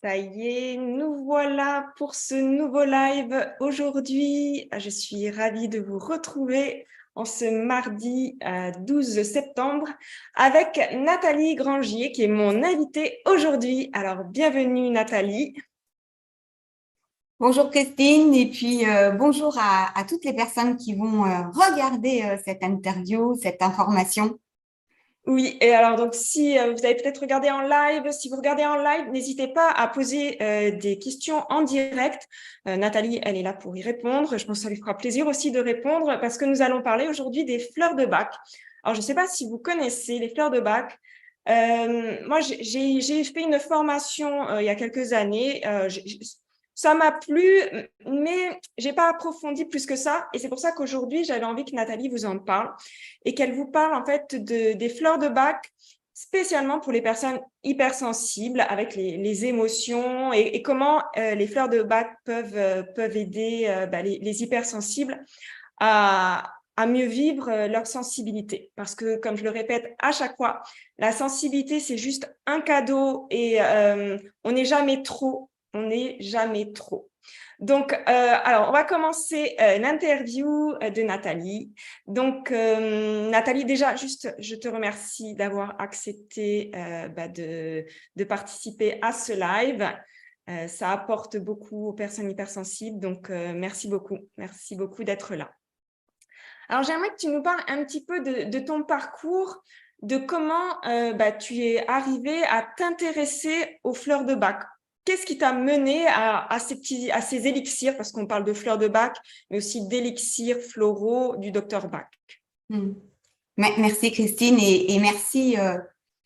Ça y est, nous voilà pour ce nouveau live aujourd'hui. Je suis ravie de vous retrouver en ce mardi 12 septembre avec Nathalie Grangier qui est mon invitée aujourd'hui. Alors, bienvenue Nathalie. Bonjour Christine et puis bonjour à toutes les personnes qui vont regarder cette interview, cette information. Oui, et alors donc si vous avez peut-être regardé en live, si vous regardez en live, n'hésitez pas à poser des questions en direct. Nathalie, elle est là pour y répondre. Je pense que ça lui fera plaisir aussi de répondre parce que nous allons parler aujourd'hui des fleurs de Bach. Alors, je ne sais pas si vous connaissez les fleurs de Bach. Moi, j'ai fait une formation il y a quelques années. Ça m'a plu, mais j'ai pas approfondi plus que ça. Et c'est pour ça qu'aujourd'hui, j'avais envie que Nathalie vous en parle et qu'elle vous parle en fait des fleurs de Bach, spécialement pour les personnes hypersensibles avec les émotions et comment les fleurs de Bach peuvent aider les hypersensibles à mieux vivre leur sensibilité. Parce que, comme je le répète à chaque fois, la sensibilité, c'est juste un cadeau et on n'est jamais trop. On n'est jamais trop. Donc, alors, on va commencer l'interview de Nathalie. Donc, Nathalie, déjà, juste, je te remercie d'avoir accepté de participer à ce live. Ça apporte beaucoup aux personnes hypersensibles. Donc, merci beaucoup. Merci beaucoup d'être là. Alors, j'aimerais que tu nous parles un petit peu de ton parcours, de comment tu es arrivé à t'intéresser aux fleurs de Bach. Qu'est-ce qui t'a mené à ces élixirs, parce qu'on parle de fleurs de Bach, mais aussi d'élixirs floraux du docteur Bach. Hmm. Merci Christine et merci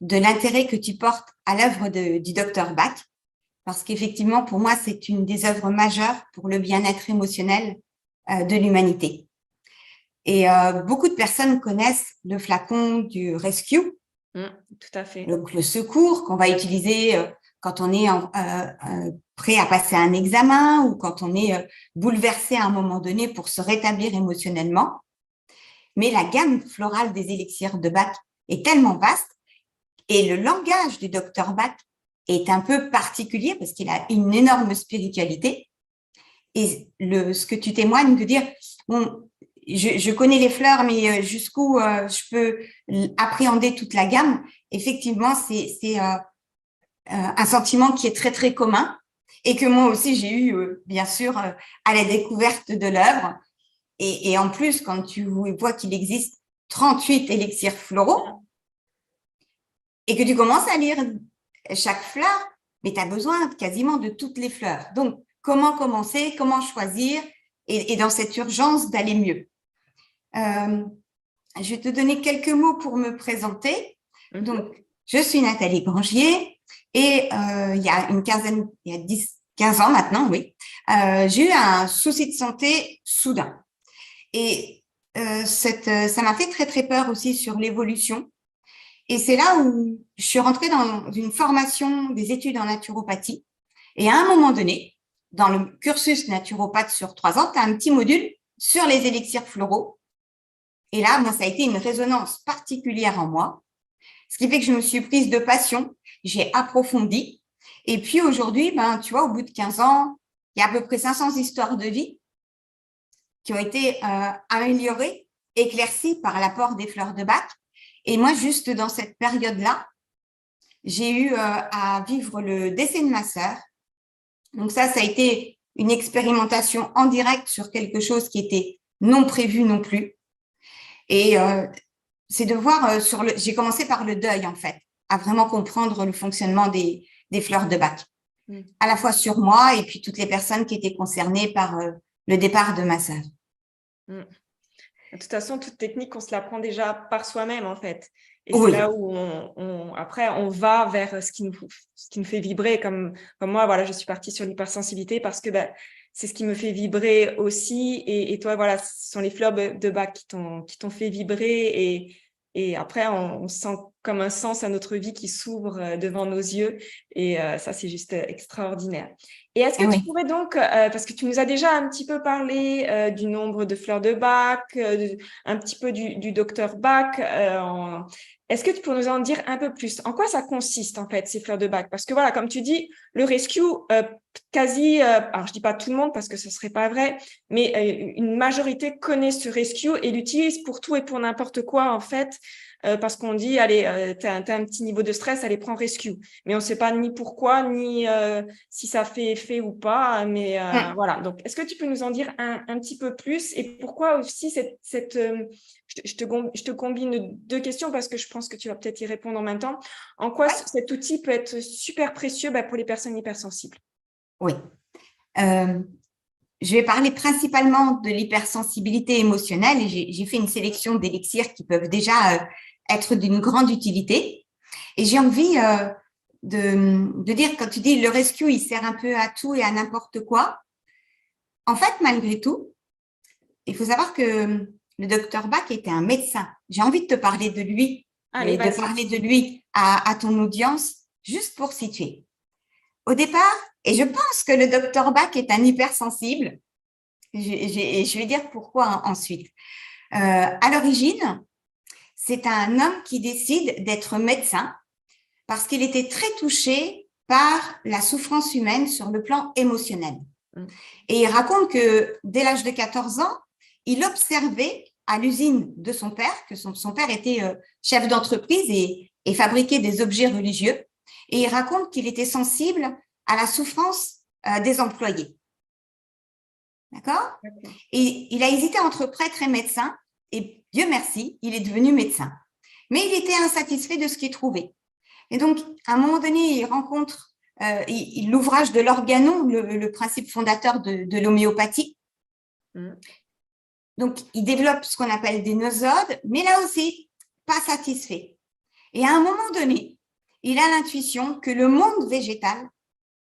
de l'intérêt que tu portes à l'œuvre du docteur Bach, parce qu'effectivement, pour moi, c'est une des œuvres majeures pour le bien-être émotionnel de l'humanité. Et beaucoup de personnes connaissent le flacon du Rescue, tout à fait. donc le secours qu'on va utiliser quand on est prêt à passer un examen ou quand on est bouleversé à un moment donné pour se rétablir émotionnellement. Mais la gamme florale des élixirs de Bach est tellement vaste et le langage du docteur Bach est un peu particulier parce qu'il a une énorme spiritualité. Et ce que tu témoignes de dire, bon, je connais les fleurs, mais jusqu'où je peux appréhender toute la gamme, effectivement, c'est un sentiment qui est très, très commun et que moi aussi, j'ai eu, bien sûr, à la découverte de l'œuvre. Et en plus, quand tu vois qu'il existe 38 élixirs floraux et que tu commences à lire chaque fleur, mais tu as besoin quasiment de toutes les fleurs. Donc, comment commencer, comment choisir et dans cette urgence d'aller mieux. Je vais te donner quelques mots pour me présenter. Donc, je suis Nathalie Grangier et il y a il y a 15 ans maintenant, oui, j'ai eu un souci de santé soudain. Et ça m'a fait très, très peur aussi sur l'évolution. Et c'est là où je suis rentrée dans une formation des études en naturopathie. Et à un moment donné, dans le cursus naturopathe sur 3 ans, tu as un petit module sur les élixirs floraux. Et là, moi, ça a été une résonance particulière en moi, ce qui fait que je me suis prise de passion, j'ai approfondi. Et puis aujourd'hui, tu vois, au bout de 15 ans, il y a à peu près 500 histoires de vie qui ont été améliorées, éclaircies par l'apport des fleurs de Bach. Et moi, juste dans cette période-là, j'ai eu à vivre le décès de ma sœur. Donc ça a été une expérimentation en direct sur quelque chose qui était non prévu non plus. Et c'est de voir j'ai commencé par le deuil, en fait, à vraiment comprendre le fonctionnement des fleurs de Bach, à la fois sur moi et puis toutes les personnes qui étaient concernées par le départ de ma sœur. De toute façon, toute technique, on se l'apprend déjà par soi-même, en fait. Et Oui. c'est là où après, on va vers ce qui nous fait vibrer. Comme moi, voilà, je suis partie sur l'hypersensibilité parce que c'est ce qui me fait vibrer aussi. Et toi, voilà, ce sont les fleurs de Bach qui t'ont fait vibrer. Et après, on sent comme un sens à notre vie qui s'ouvre devant nos yeux. Et ça, c'est juste extraordinaire. Et est-ce que tu pourrais donc, parce que tu nous as déjà un petit peu parlé du nombre de fleurs de Bach, un petit peu du docteur Bach, est-ce que tu peux nous en dire un peu plus? En quoi ça consiste, en fait, ces fleurs de Bach? Parce que voilà, comme tu dis, le rescue, alors je dis pas tout le monde parce que ce serait pas vrai, mais une majorité connaît ce rescue et l'utilise pour tout et pour n'importe quoi, en fait, parce qu'on dit, allez, t'as un petit niveau de stress, allez, prends rescue. Mais on sait pas ni pourquoi, ni si ça fait effet ou pas, mais voilà. Donc, est-ce que tu peux nous en dire un petit peu plus et pourquoi aussi je te combine deux questions parce que je pense que tu vas peut-être y répondre en même temps. En quoi cet outil peut être super précieux pour les personnes hypersensibles? Oui. Je vais parler principalement de l'hypersensibilité émotionnelle et j'ai fait une sélection d'élixirs qui peuvent déjà être d'une grande utilité. Et j'ai envie de dire, quand tu dis le rescue, il sert un peu à tout et à n'importe quoi. En fait, malgré tout, il faut savoir que le docteur Bach était un médecin. J'ai envie de te parler de lui et de parler de lui à ton audience, juste pour situer. Au départ, et je pense que le docteur Bach est un hypersensible, je vais dire pourquoi ensuite. À l'origine, c'est un homme qui décide d'être médecin parce qu'il était très touché par la souffrance humaine sur le plan émotionnel. Et il raconte que dès l'âge de 14 ans, il observait à l'usine de son père, que son père était chef d'entreprise et fabriquait des objets religieux. Et il raconte qu'il était sensible à la souffrance des employés. D'accord? Et il a hésité entre prêtre et médecin, et Dieu merci, il est devenu médecin. Mais il était insatisfait de ce qu'il trouvait. Et donc, à un moment donné, il rencontre l'ouvrage de l'organon, le principe fondateur de l'homéopathie. Donc, il développe ce qu'on appelle des nosodes, mais là aussi, pas satisfait. Et à un moment donné, il a l'intuition que le monde végétal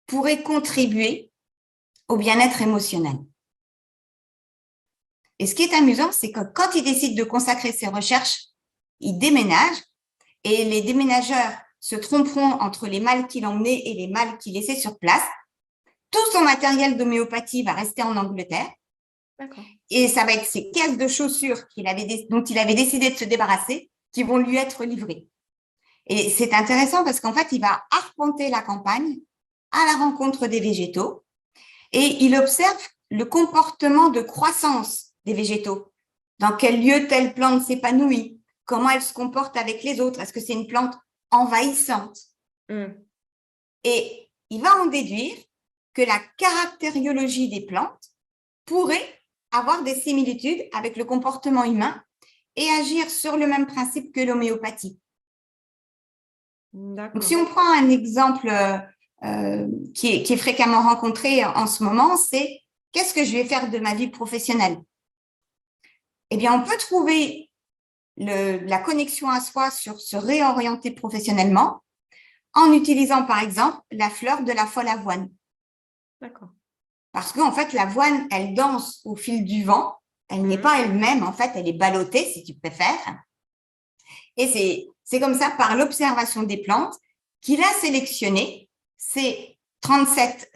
pourrait contribuer au bien-être émotionnel. Et ce qui est amusant, c'est que quand il décide de consacrer ses recherches, il déménage et les déménageurs se tromperont entre les mâles qu'il emmenait et les mâles qu'il laissait sur place. Tout son matériel d'homéopathie va rester en Angleterre. Et ça va être ses caisses de chaussures dont il avait décidé de se débarrasser qui vont lui être livrées. Et c'est intéressant parce qu'en fait, il va arpenter la campagne à la rencontre des végétaux et il observe le comportement de croissance des végétaux. Dans quel lieu telle plante s'épanouit? Comment elle se comporte avec les autres? Est-ce que c'est une plante envahissante? Et il va en déduire que la caractériologie des plantes pourrait avoir des similitudes avec le comportement humain et agir sur le même principe que l'homéopathie. Donc, si on prend un exemple qui est fréquemment rencontré en ce moment, c'est qu'est-ce que je vais faire de ma vie professionnelle? Eh bien, on peut trouver la connexion à soi sur se réorienter professionnellement en utilisant, par exemple, la fleur de la folle avoine. D'accord. Parce qu'en fait, l'avoine, elle danse au fil du vent. Elle n'est pas elle-même, en fait, elle est ballottée, si tu préfères. Et c'est comme ça, par l'observation des plantes, qu'il a sélectionné ces 37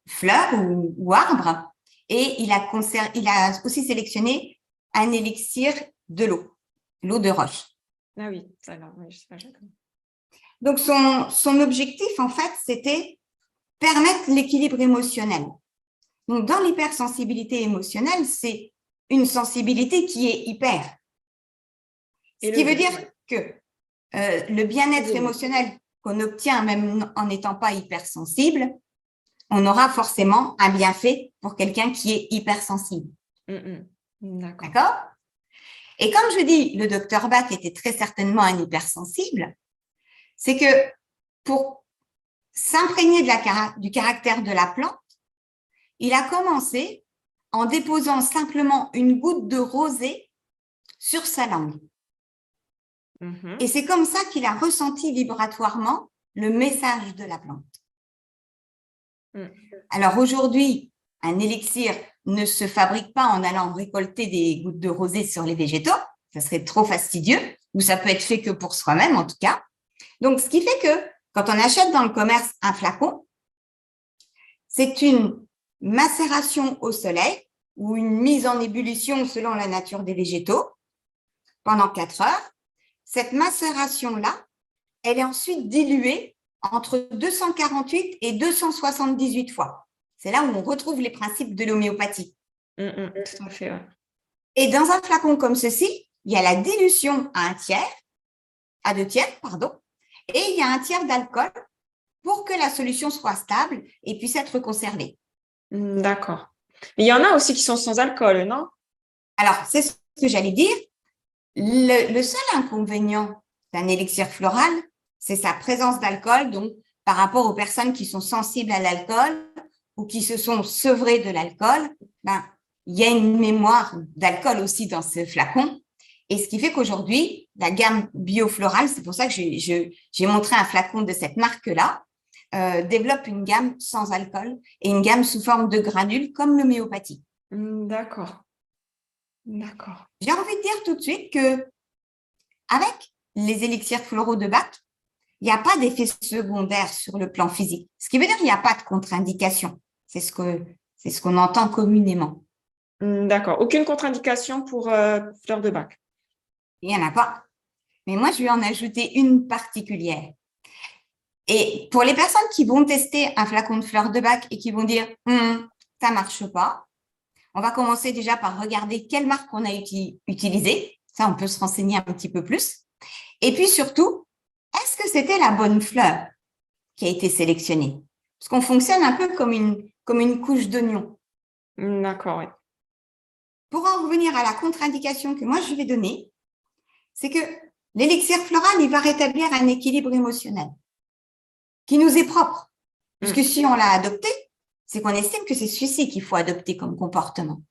fleurs ou arbres. Et il a aussi sélectionné un élixir de l'eau de roche. Ah oui, ça va, oui, je sais pas. Donc, son objectif, en fait, c'était permettre l'équilibre émotionnel. Donc, dans l'hypersensibilité émotionnelle, c'est une sensibilité qui est hyper. Ce qui veut dire que le bien-être émotionnel qu'on obtient même en n'étant pas hypersensible, on aura forcément un bienfait pour quelqu'un qui est hypersensible. D'accord? Et comme je dis, le docteur Bach était très certainement un hypersensible, c'est que pour s'imprégner du caractère de la plante, il a commencé en déposant simplement une goutte de rosée sur sa langue. Et c'est comme ça qu'il a ressenti vibratoirement le message de la plante. Alors aujourd'hui, un élixir ne se fabrique pas en allant récolter des gouttes de rosée sur les végétaux, ça serait trop fastidieux. ou ça peut être fait que pour soi-même en tout cas. Donc, ce qui fait que quand on achète dans le commerce un flacon, c'est une macération au soleil ou une mise en ébullition selon la nature des végétaux pendant 4 heures. Cette macération-là, elle est ensuite diluée entre 248 et 278 fois. C'est là où on retrouve les principes de l'homéopathie. Tout à fait, ouais. Et dans un flacon comme ceci, il y a la dilution à 2 tiers, et il y a 1 tiers d'alcool pour que la solution soit stable et puisse être conservée. D'accord. Mais il y en a aussi qui sont sans alcool, non? Alors, c'est ce que j'allais dire. Le seul inconvénient d'un élixir floral, c'est sa présence d'alcool. Donc, par rapport aux personnes qui sont sensibles à l'alcool ou qui se sont sevrées de l'alcool, il y a une mémoire d'alcool aussi dans ce flacon. Et ce qui fait qu'aujourd'hui, la gamme bioflorale, c'est pour ça que j'ai montré un flacon de cette marque-là, développe une gamme sans alcool et une gamme sous forme de granules comme l'homéopathie. D'accord. D'accord. J'ai envie de dire tout de suite que avec les élixirs floraux de Bach, il n'y a pas d'effet secondaire sur le plan physique. Ce qui veut dire qu'il n'y a pas de contre-indication. C'est ce qu'on entend communément. D'accord. Aucune contre-indication pour fleur de Bach? Il n'y en a pas. Mais moi, je vais en ajouter une particulière. Et pour les personnes qui vont tester un flacon de fleur de Bach et qui vont dire « ça ne marche pas », on va commencer déjà par regarder quelle marque on a utilisée. Ça, on peut se renseigner un petit peu plus. Et puis surtout, est-ce que c'était la bonne fleur qui a été sélectionnée? Parce qu'on fonctionne un peu comme une couche d'oignon. D'accord, oui. Pour en revenir à la contre-indication que moi, je vais donner, c'est que l'élixir floral, il va rétablir un équilibre émotionnel qui nous est propre. Parce que si on l'a adopté, c'est qu'on estime que c'est celui-ci qu'il faut adopter comme comportement.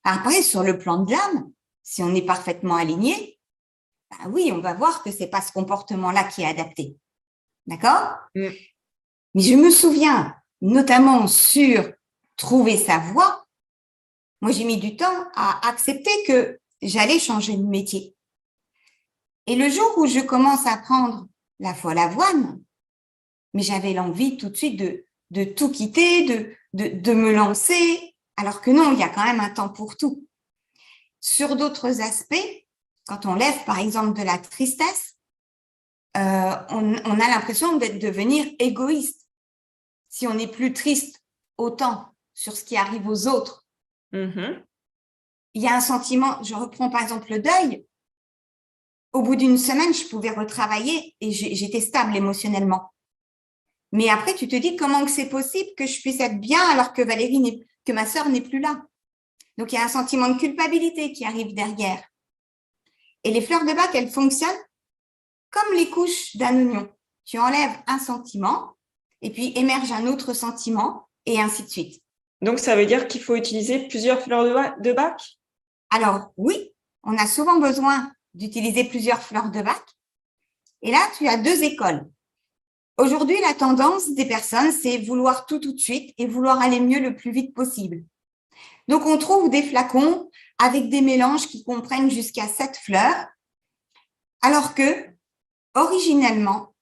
Après, sur le plan de l'âme, si on est parfaitement aligné, oui, on va voir que ce n'est pas ce comportement-là qui est adapté. D'accord? Mais je me souviens, notamment sur trouver sa voie, moi, j'ai mis du temps à accepter que j'allais changer de métier. Et le jour où je commence à prendre la folle avoine, mais j'avais l'envie tout de suite de tout quitter, de me lancer, alors que non, il y a quand même un temps pour tout. Sur d'autres aspects, quand on lève par exemple de la tristesse, on a l'impression de devenir égoïste. Si on n'est plus triste autant sur ce qui arrive aux autres, il y a un sentiment, je reprends par exemple le deuil, au bout d'une semaine, je pouvais retravailler et j'étais stable émotionnellement. Mais après, tu te dis comment que c'est possible que je puisse être bien alors que que ma sœur n'est plus là. Donc, il y a un sentiment de culpabilité qui arrive derrière. Et les fleurs de Bach, elles fonctionnent comme les couches d'un oignon. Tu enlèves un sentiment et puis émerge un autre sentiment et ainsi de suite. Donc, ça veut dire qu'il faut utiliser plusieurs fleurs de Bach? Alors, oui, on a souvent besoin d'utiliser plusieurs fleurs de Bach. Et là, tu as 2 écoles. Aujourd'hui, la tendance des personnes, c'est vouloir tout de suite et vouloir aller mieux le plus vite possible. Donc, on trouve des flacons avec des mélanges qui comprennent jusqu'à 7 fleurs, alors que, originellement,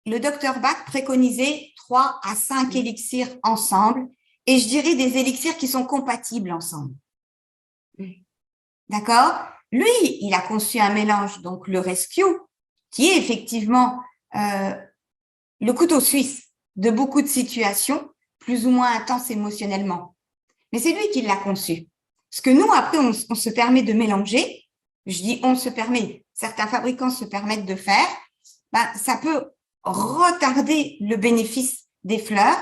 le docteur Bach préconisait 3 à 5 élixirs ensemble, et je dirais des élixirs qui sont compatibles ensemble. D'accord? Lui, il a conçu un mélange, donc le Rescue, qui est effectivement le couteau suisse de beaucoup de situations plus ou moins intenses émotionnellement. Mais c'est lui qui l'a conçu. Parce que nous, après, on se permet de mélanger. Je dis on se permet. Certains fabricants se permettent de faire. Ça peut retarder le bénéfice des fleurs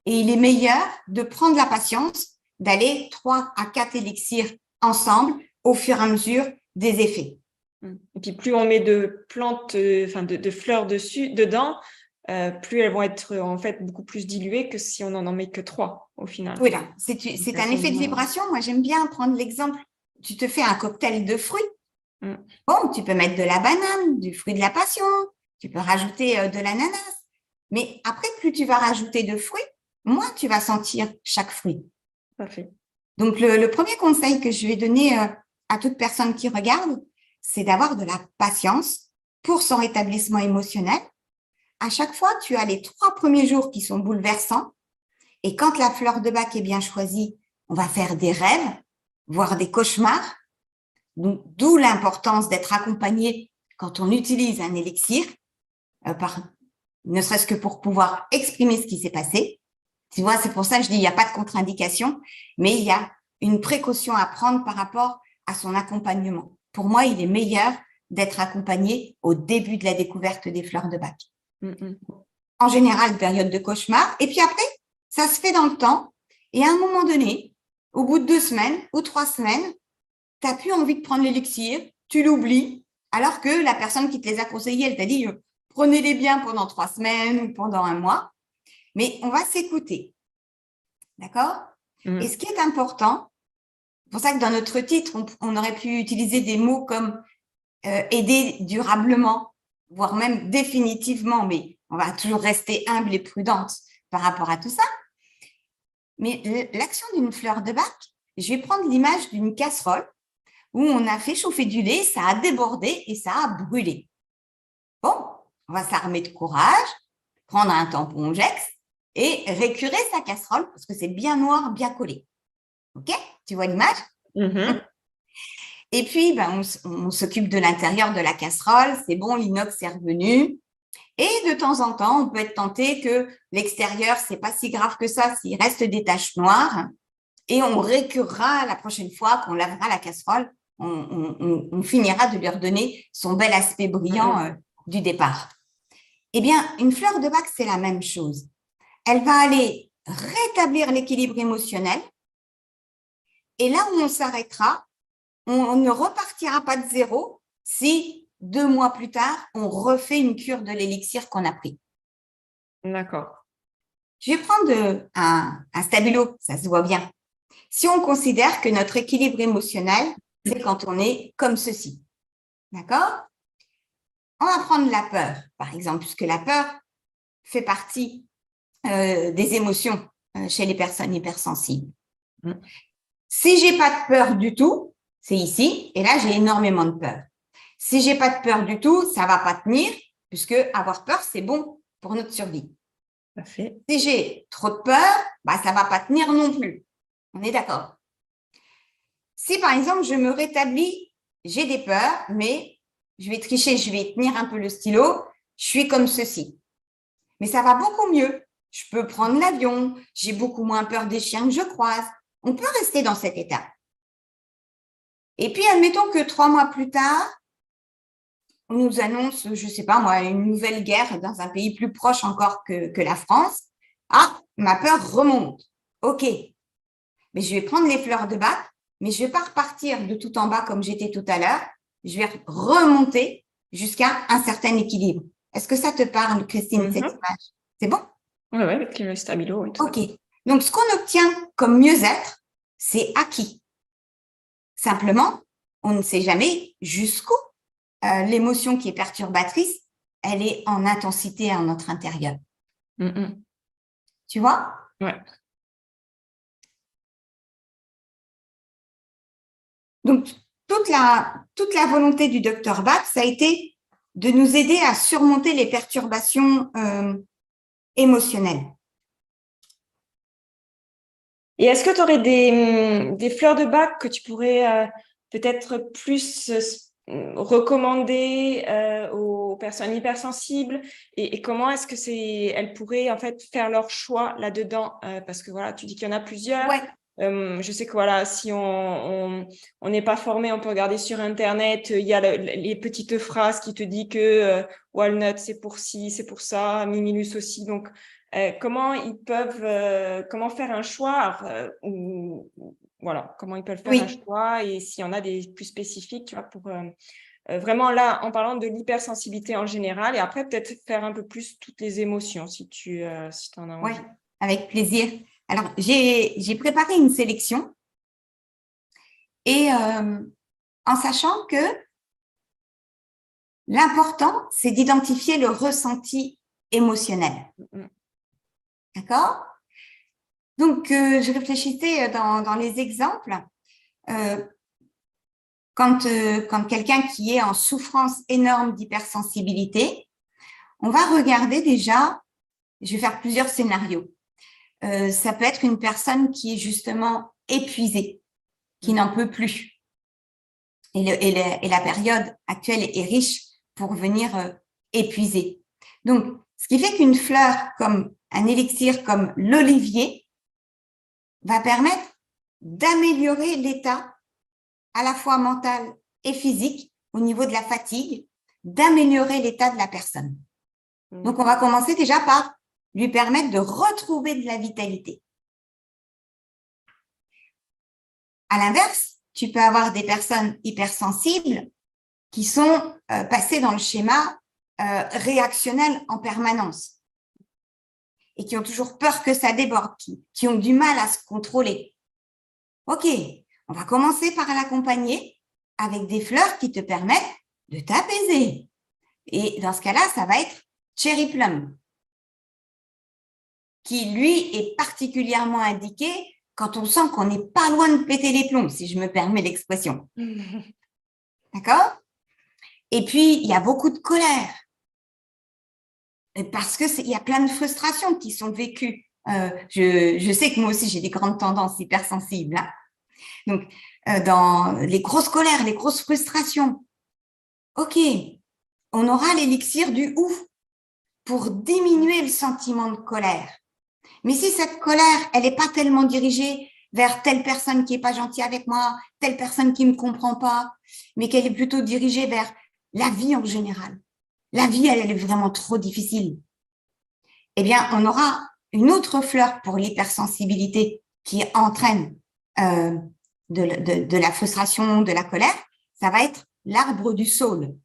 et il est meilleur de prendre la patience d'aller 3 à 4 élixirs ensemble au fur et à mesure des effets. Et puis, plus on met de plantes, de fleurs dedans, plus elles vont être en fait beaucoup plus diluées que si on n'en met que 3 au final. Oui, là, c'est un effet de vibration. Moi, j'aime bien prendre l'exemple. Tu te fais un cocktail de fruits. Bon, tu peux mettre de la banane, du fruit de la passion, tu peux rajouter de l'ananas. Mais après, plus tu vas rajouter de fruits, moins tu vas sentir chaque fruit. Parfait. Donc, le premier conseil que je vais donner à toute personne qui regarde, c'est d'avoir de la patience pour son rétablissement émotionnel. À chaque fois, tu as les 3 premiers jours qui sont bouleversants. Et quand la fleur de bac est bien choisie, on va faire des rêves, voire des cauchemars. D'où l'importance d'être accompagné quand on utilise un élixir, ne serait-ce que pour pouvoir exprimer ce qui s'est passé. Tu vois, c'est pour ça que je dis il n'y a pas de contre-indication, mais il y a une précaution à prendre par rapport à son accompagnement. Pour moi, il est meilleur d'être accompagné au début de la découverte des fleurs de bac. En général, période de cauchemar. Et puis après, ça se fait dans le temps. Et à un moment donné, au bout de 2 semaines ou 3 semaines, tu n'as plus envie de prendre l'élixir, tu l'oublies, alors que la personne qui te les a conseillés, elle t'a dit prenez-les bien pendant 3 semaines ou pendant 1 mois. Mais on va s'écouter. D'accord? Et ce qui est important, c'est pour ça que dans notre titre, on aurait pu utiliser des mots comme aider durablement, voire même définitivement, mais on va toujours rester humble et prudente par rapport à tout ça. Mais l'action d'une fleur de bac, je vais prendre l'image d'une casserole où on a fait chauffer du lait, ça a débordé et ça a brûlé. Bon, on va s'armer de courage, prendre un tampon Jex et récurer sa casserole parce que c'est bien noir, bien collé. OK? Tu vois l'image? Et puis, on s'occupe de l'intérieur de la casserole. C'est bon, l'inox est revenu. Et de temps en temps, on peut être tenté que l'extérieur, c'est pas si grave que ça s'il reste des taches noires. Et on récurera la prochaine fois qu'on lavera la casserole. On finira de lui redonner son bel aspect brillant du départ. Eh bien, une fleur de bac, c'est la même chose. Elle va aller rétablir l'équilibre émotionnel. Et là où on s'arrêtera, on ne repartira pas de zéro si 2 mois plus tard, on refait une cure de l'élixir qu'on a pris. D'accord. Je vais prendre un stabilo, ça se voit bien. Si on considère que notre équilibre émotionnel, c'est quand on est comme ceci. D'accord? On va prendre la peur, par exemple, puisque la peur fait partie des émotions chez les personnes hypersensibles. Si j'ai pas de peur du tout, c'est ici, et là, j'ai énormément de peur. Si j'ai pas de peur du tout, ça va pas tenir, puisque avoir peur, c'est bon pour notre survie. Parfait. Si j'ai trop de peur, ça va pas tenir non plus. On est d'accord? Si, par exemple, je me rétablis, j'ai des peurs, mais je vais tricher, je vais tenir un peu le stylo, je suis comme ceci. Mais ça va beaucoup mieux. Je peux prendre l'avion, j'ai beaucoup moins peur des chiens que je croise. On peut rester dans cet état. Et puis, admettons que 3 mois plus tard, on nous annonce, je ne sais pas moi, une nouvelle guerre dans un pays plus proche encore que la France. Ah, ma peur remonte. OK. Mais je vais prendre les fleurs de bac, mais je ne vais pas repartir de tout en bas comme j'étais tout à l'heure. Je vais remonter jusqu'à un certain équilibre. Est-ce que ça te parle, Christine, cette image? C'est bon? Oui, avec le stabilo. Oui, OK. Donc, ce qu'on obtient comme mieux-être, c'est acquis. Simplement, on ne sait jamais jusqu'où l'émotion qui est perturbatrice, elle est en intensité à notre intérieur. Tu vois? Ouais. Donc, toute la volonté du docteur Bach, ça a été de nous aider à surmonter les perturbations émotionnelles. Et est-ce que tu aurais des fleurs de bac que tu pourrais peut-être plus recommander aux personnes hypersensibles et comment est-ce que elles pourraient en fait faire leur choix là-dedans parce que voilà, tu dis qu'il y en a plusieurs. Ouais. Je sais que voilà, si on n'est pas formé, on peut regarder sur Internet. Il y a les petites phrases qui te disent que walnut c'est pour ci, c'est pour ça, mimulus aussi. Donc comment ils peuvent, comment faire un choix voilà, comment ils peuvent faire un choix et s'il y en a des plus spécifiques, tu vois, pour vraiment là, en parlant de l'hypersensibilité en général et après peut-être faire un peu plus toutes les émotions si tu en as envie. Oui, avec plaisir. Alors, j'ai préparé une sélection et en sachant que l'important, c'est d'identifier le ressenti émotionnel. D'accord? Donc, je réfléchissais dans les exemples. quand quelqu'un qui est en souffrance énorme d'hypersensibilité, on va regarder déjà, je vais faire plusieurs scénarios. Ça peut être une personne qui est justement épuisée, qui n'en peut plus. Et la période actuelle est riche pour venir épuiser. Donc, ce qui fait qu'une fleur comme un élixir comme l'olivier va permettre d'améliorer l'état à la fois mental et physique au niveau de la fatigue, d'améliorer l'état de la personne. Donc, on va commencer déjà par lui permettre de retrouver de la vitalité. À l'inverse, tu peux avoir des personnes hypersensibles qui sont passées dans le schéma réactionnel en permanence et qui ont toujours peur que ça déborde, qui ont du mal à se contrôler. Ok, on va commencer par l'accompagner avec des fleurs qui te permettent de t'apaiser. Et dans ce cas-là, ça va être Cherry Plum, qui lui est particulièrement indiqué quand on sent qu'on n'est pas loin de péter les plombs, si je me permets l'expression. D'accord? Et puis, il y a beaucoup de colère. Parce qu'il y a plein de frustrations qui sont vécues. Je sais que moi aussi, j'ai des grandes tendances hypersensibles. Hein. Donc, dans les grosses colères, les grosses frustrations, ok, on aura l'élixir du ouf pour diminuer le sentiment de colère. Mais si cette colère, elle n'est pas tellement dirigée vers telle personne qui n'est pas gentille avec moi, telle personne qui ne me comprend pas, mais qu'elle est plutôt dirigée vers la vie en général. La vie, elle est vraiment trop difficile. Eh bien, on aura une autre fleur pour l'hypersensibilité qui entraîne de la frustration, de la colère. Ça va être l'arbre du saule,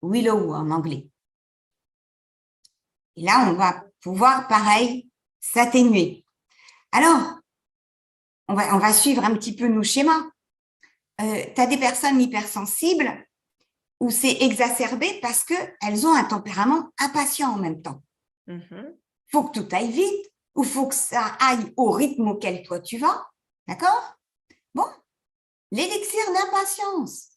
willow en anglais. Et là, on va pouvoir, pareil, s'atténuer. Alors, on va suivre un petit peu nos schémas. Tu as des personnes hypersensibles où c'est exacerbé parce qu'elles ont un tempérament impatient en même temps. Faut que tout aille vite ou faut que ça aille au rythme auquel toi tu vas. D'accord? Bon, l'élixir d'impatience.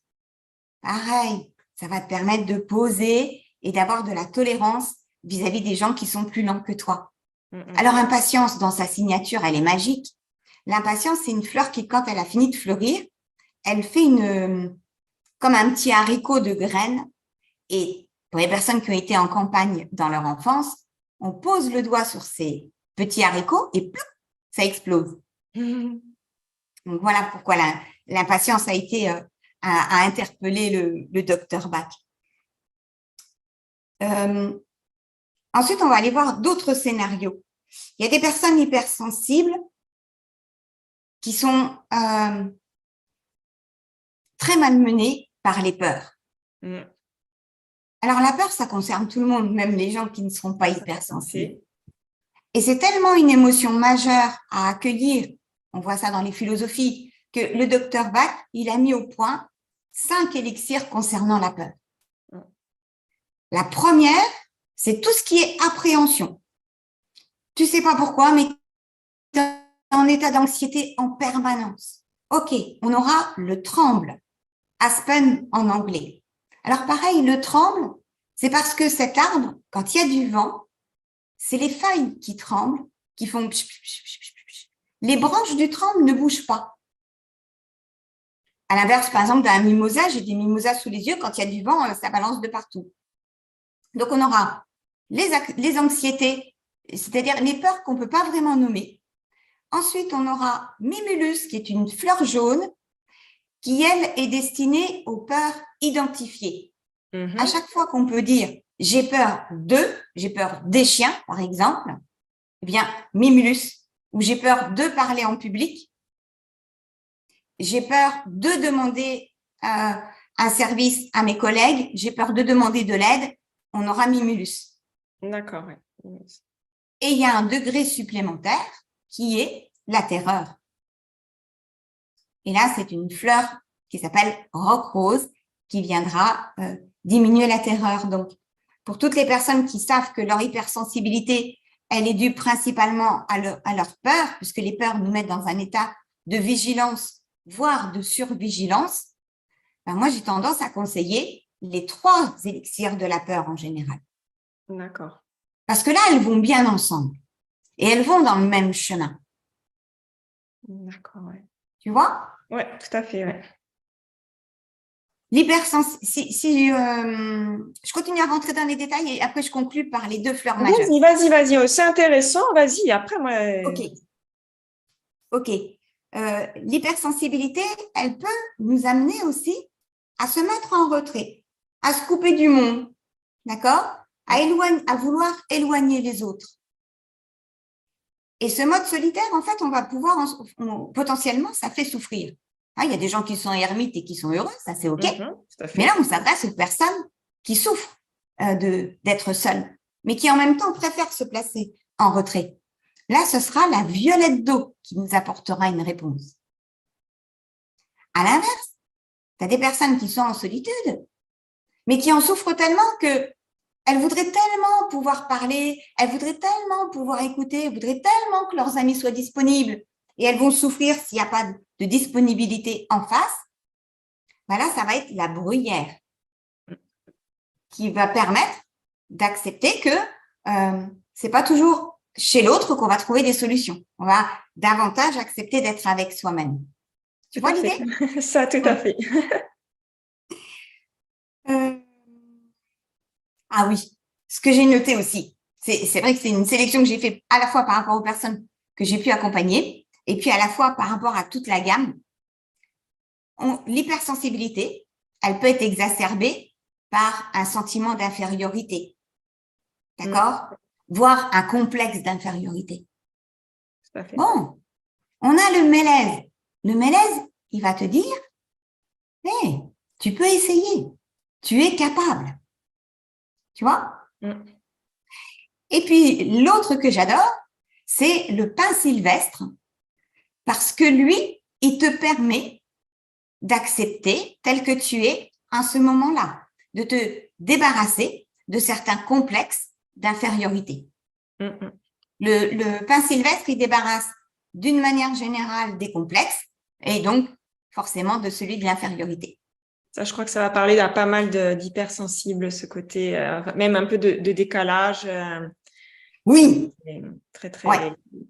Pareil, ça va te permettre de poser et d'avoir de la tolérance vis-à-vis des gens qui sont plus lents que toi. Alors, impatience, dans sa signature, elle est magique. L'impatience, c'est une fleur qui, quand elle a fini de fleurir, elle fait comme un petit haricot de graines. Et pour les personnes qui ont été en campagne dans leur enfance, on pose le doigt sur ces petits haricots et ploup, ça explose. Donc, voilà pourquoi l'impatience a été à interpeller le docteur Bach. Ensuite, on va aller voir d'autres scénarios. Il y a des personnes hypersensibles qui sont très malmenées par les peurs. Alors, la peur, ça concerne tout le monde, même les gens qui ne seront pas hypersensibles. Et c'est tellement une émotion majeure à accueillir, on voit ça dans les philosophies, que le docteur Bach, il a mis au point 5 élixirs concernant la peur. La première, c'est tout ce qui est appréhension. Tu sais pas pourquoi, mais tu es en état d'anxiété en permanence. Ok, on aura le tremble, aspen en anglais. Alors pareil, le tremble, c'est parce que cet arbre, quand il y a du vent, c'est les feuilles qui tremblent, qui font psh, psh, psh, psh, psh. Les branches du tremble ne bougent pas. À l'inverse, par exemple, d'un mimosa, j'ai des mimosas sous les yeux, quand il y a du vent, ça balance de partout. Donc, on aura les anxiétés, c'est-à-dire les peurs qu'on ne peut pas vraiment nommer. Ensuite, on aura Mimulus, qui est une fleur jaune, qui, elle, est destinée aux peurs identifiées. À chaque fois qu'on peut dire « j'ai peur des chiens », par exemple, eh bien, Mimulus, ou j'ai peur de parler en public, j'ai peur de demander un service à mes collègues, j'ai peur de demander de l'aide, on aura Mimulus. D'accord, oui. Et il y a un degré supplémentaire qui est la terreur. Et là, c'est une fleur qui s'appelle roc rose qui viendra diminuer la terreur. Donc, pour toutes les personnes qui savent que leur hypersensibilité, elle est due principalement à leur peur, puisque les peurs nous mettent dans un état de vigilance, voire de survigilance, ben, moi, j'ai tendance à conseiller les 3 élixirs de la peur en général. D'accord. Parce que là, elles vont bien ensemble et elles vont dans le même chemin. D'accord, ouais. Tu vois? Ouais, tout à fait, ouais. Si je continue à rentrer dans les détails et après je conclue par les 2 fleurs majeures. Vas-y. Oh, c'est intéressant. Vas-y. Après, moi. Ok. L'hypersensibilité, elle peut nous amener aussi à se mettre en retrait, à se couper du monde, d'accord? À vouloir éloigner les autres. Et ce mode solitaire, en fait, on va pouvoir, potentiellement, ça fait souffrir. Il y a des gens qui sont ermites et qui sont heureux, ça c'est OK. Tout à fait. Mais là, on s'adresse aux personnes qui souffrent d'être seules, mais qui en même temps préfèrent se placer en retrait. Là, ce sera la violette d'eau qui nous apportera une réponse. À l'inverse, tu as des personnes qui sont en solitude, mais qui en souffrent tellement qu'elles voudraient tellement pouvoir parler, elles voudraient tellement pouvoir écouter, elles voudraient tellement que leurs amis soient disponibles, et elles vont souffrir s'il n'y a pas de disponibilité en face. Là, ça va être la bruyère qui va permettre d'accepter que c'est pas toujours chez l'autre qu'on va trouver des solutions. On va davantage accepter d'être avec soi-même. Tu vois l'idée? Ça, tout à fait. Ah oui, ce que j'ai noté aussi, c'est vrai que c'est une sélection que j'ai fait à la fois par rapport aux personnes que j'ai pu accompagner et puis à la fois par rapport à toute la gamme. L'hypersensibilité, elle peut être exacerbée par un sentiment d'infériorité, d'accord? Voire un complexe d'infériorité. Bon, on a le mélèze. Le mélèze, il va te dire, hey, tu peux essayer, tu es capable. Tu vois? Et puis, l'autre que j'adore, c'est le pin sylvestre, parce que lui, il te permet d'accepter tel que tu es en ce moment-là, de te débarrasser de certains complexes d'infériorité. Le pin sylvestre, il débarrasse d'une manière générale des complexes et donc forcément de celui de l'infériorité. Ça, je crois que ça va parler à pas mal d'hypersensibles, ce côté, même un peu de décalage. Oui.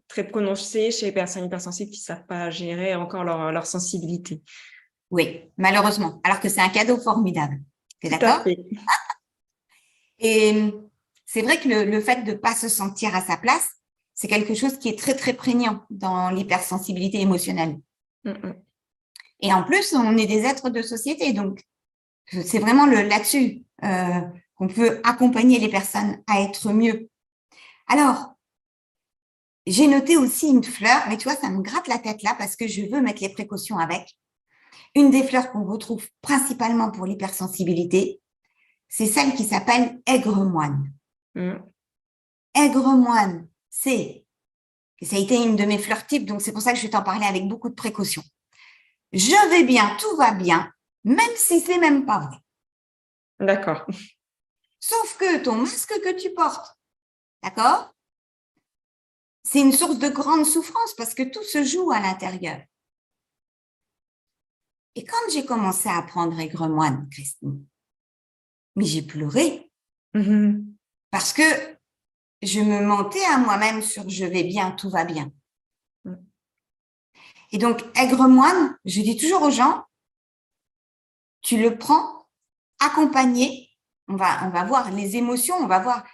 Très prononcé chez les personnes hypersensibles qui ne savent pas gérer encore leur sensibilité. Oui, malheureusement. Alors que c'est un cadeau formidable. Tu es d'accord? Et c'est vrai que le fait de ne pas se sentir à sa place, c'est quelque chose qui est très, très prégnant dans l'hypersensibilité émotionnelle. Et en plus, on est des êtres de société. Donc, c'est vraiment là-dessus qu'on peut accompagner les personnes à être mieux. Alors, j'ai noté aussi une fleur, mais tu vois, ça me gratte la tête là parce que je veux mettre les précautions avec. Une des fleurs qu'on retrouve principalement pour l'hypersensibilité, c'est celle qui s'appelle aigre-moine. Aigre-moine, ça a été une de mes fleurs types, donc c'est pour ça que je vais t'en parler avec beaucoup de précautions. Je vais bien, tout va bien, même si c'est même pas vrai. D'accord. Sauf que ton masque que tu portes, d'accord, c'est une source de grande souffrance parce que tout se joue à l'intérieur. Et quand j'ai commencé à apprendre aigre-moine, Christine, mais j'ai pleuré parce que je me mentais à moi-même sur je vais bien, tout va bien. Et donc, aigre-moine, je dis toujours aux gens, tu le prends accompagné, on va voir les émotions, on va voir,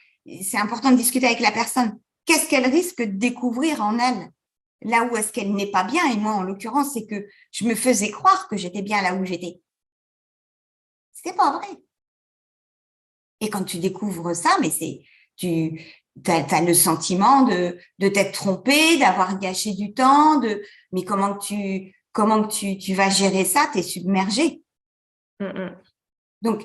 c'est important de discuter avec la personne. Qu'est-ce qu'elle risque de découvrir en elle? Là où est-ce qu'elle n'est pas bien? Et moi, en l'occurrence, c'est que je me faisais croire que j'étais bien là où j'étais. C'était pas vrai. Et quand tu découvres ça, mais tu as le sentiment de t'être trompé, d'avoir gâché du temps, mais comment que tu vas gérer ça? Tu es submergé. Donc,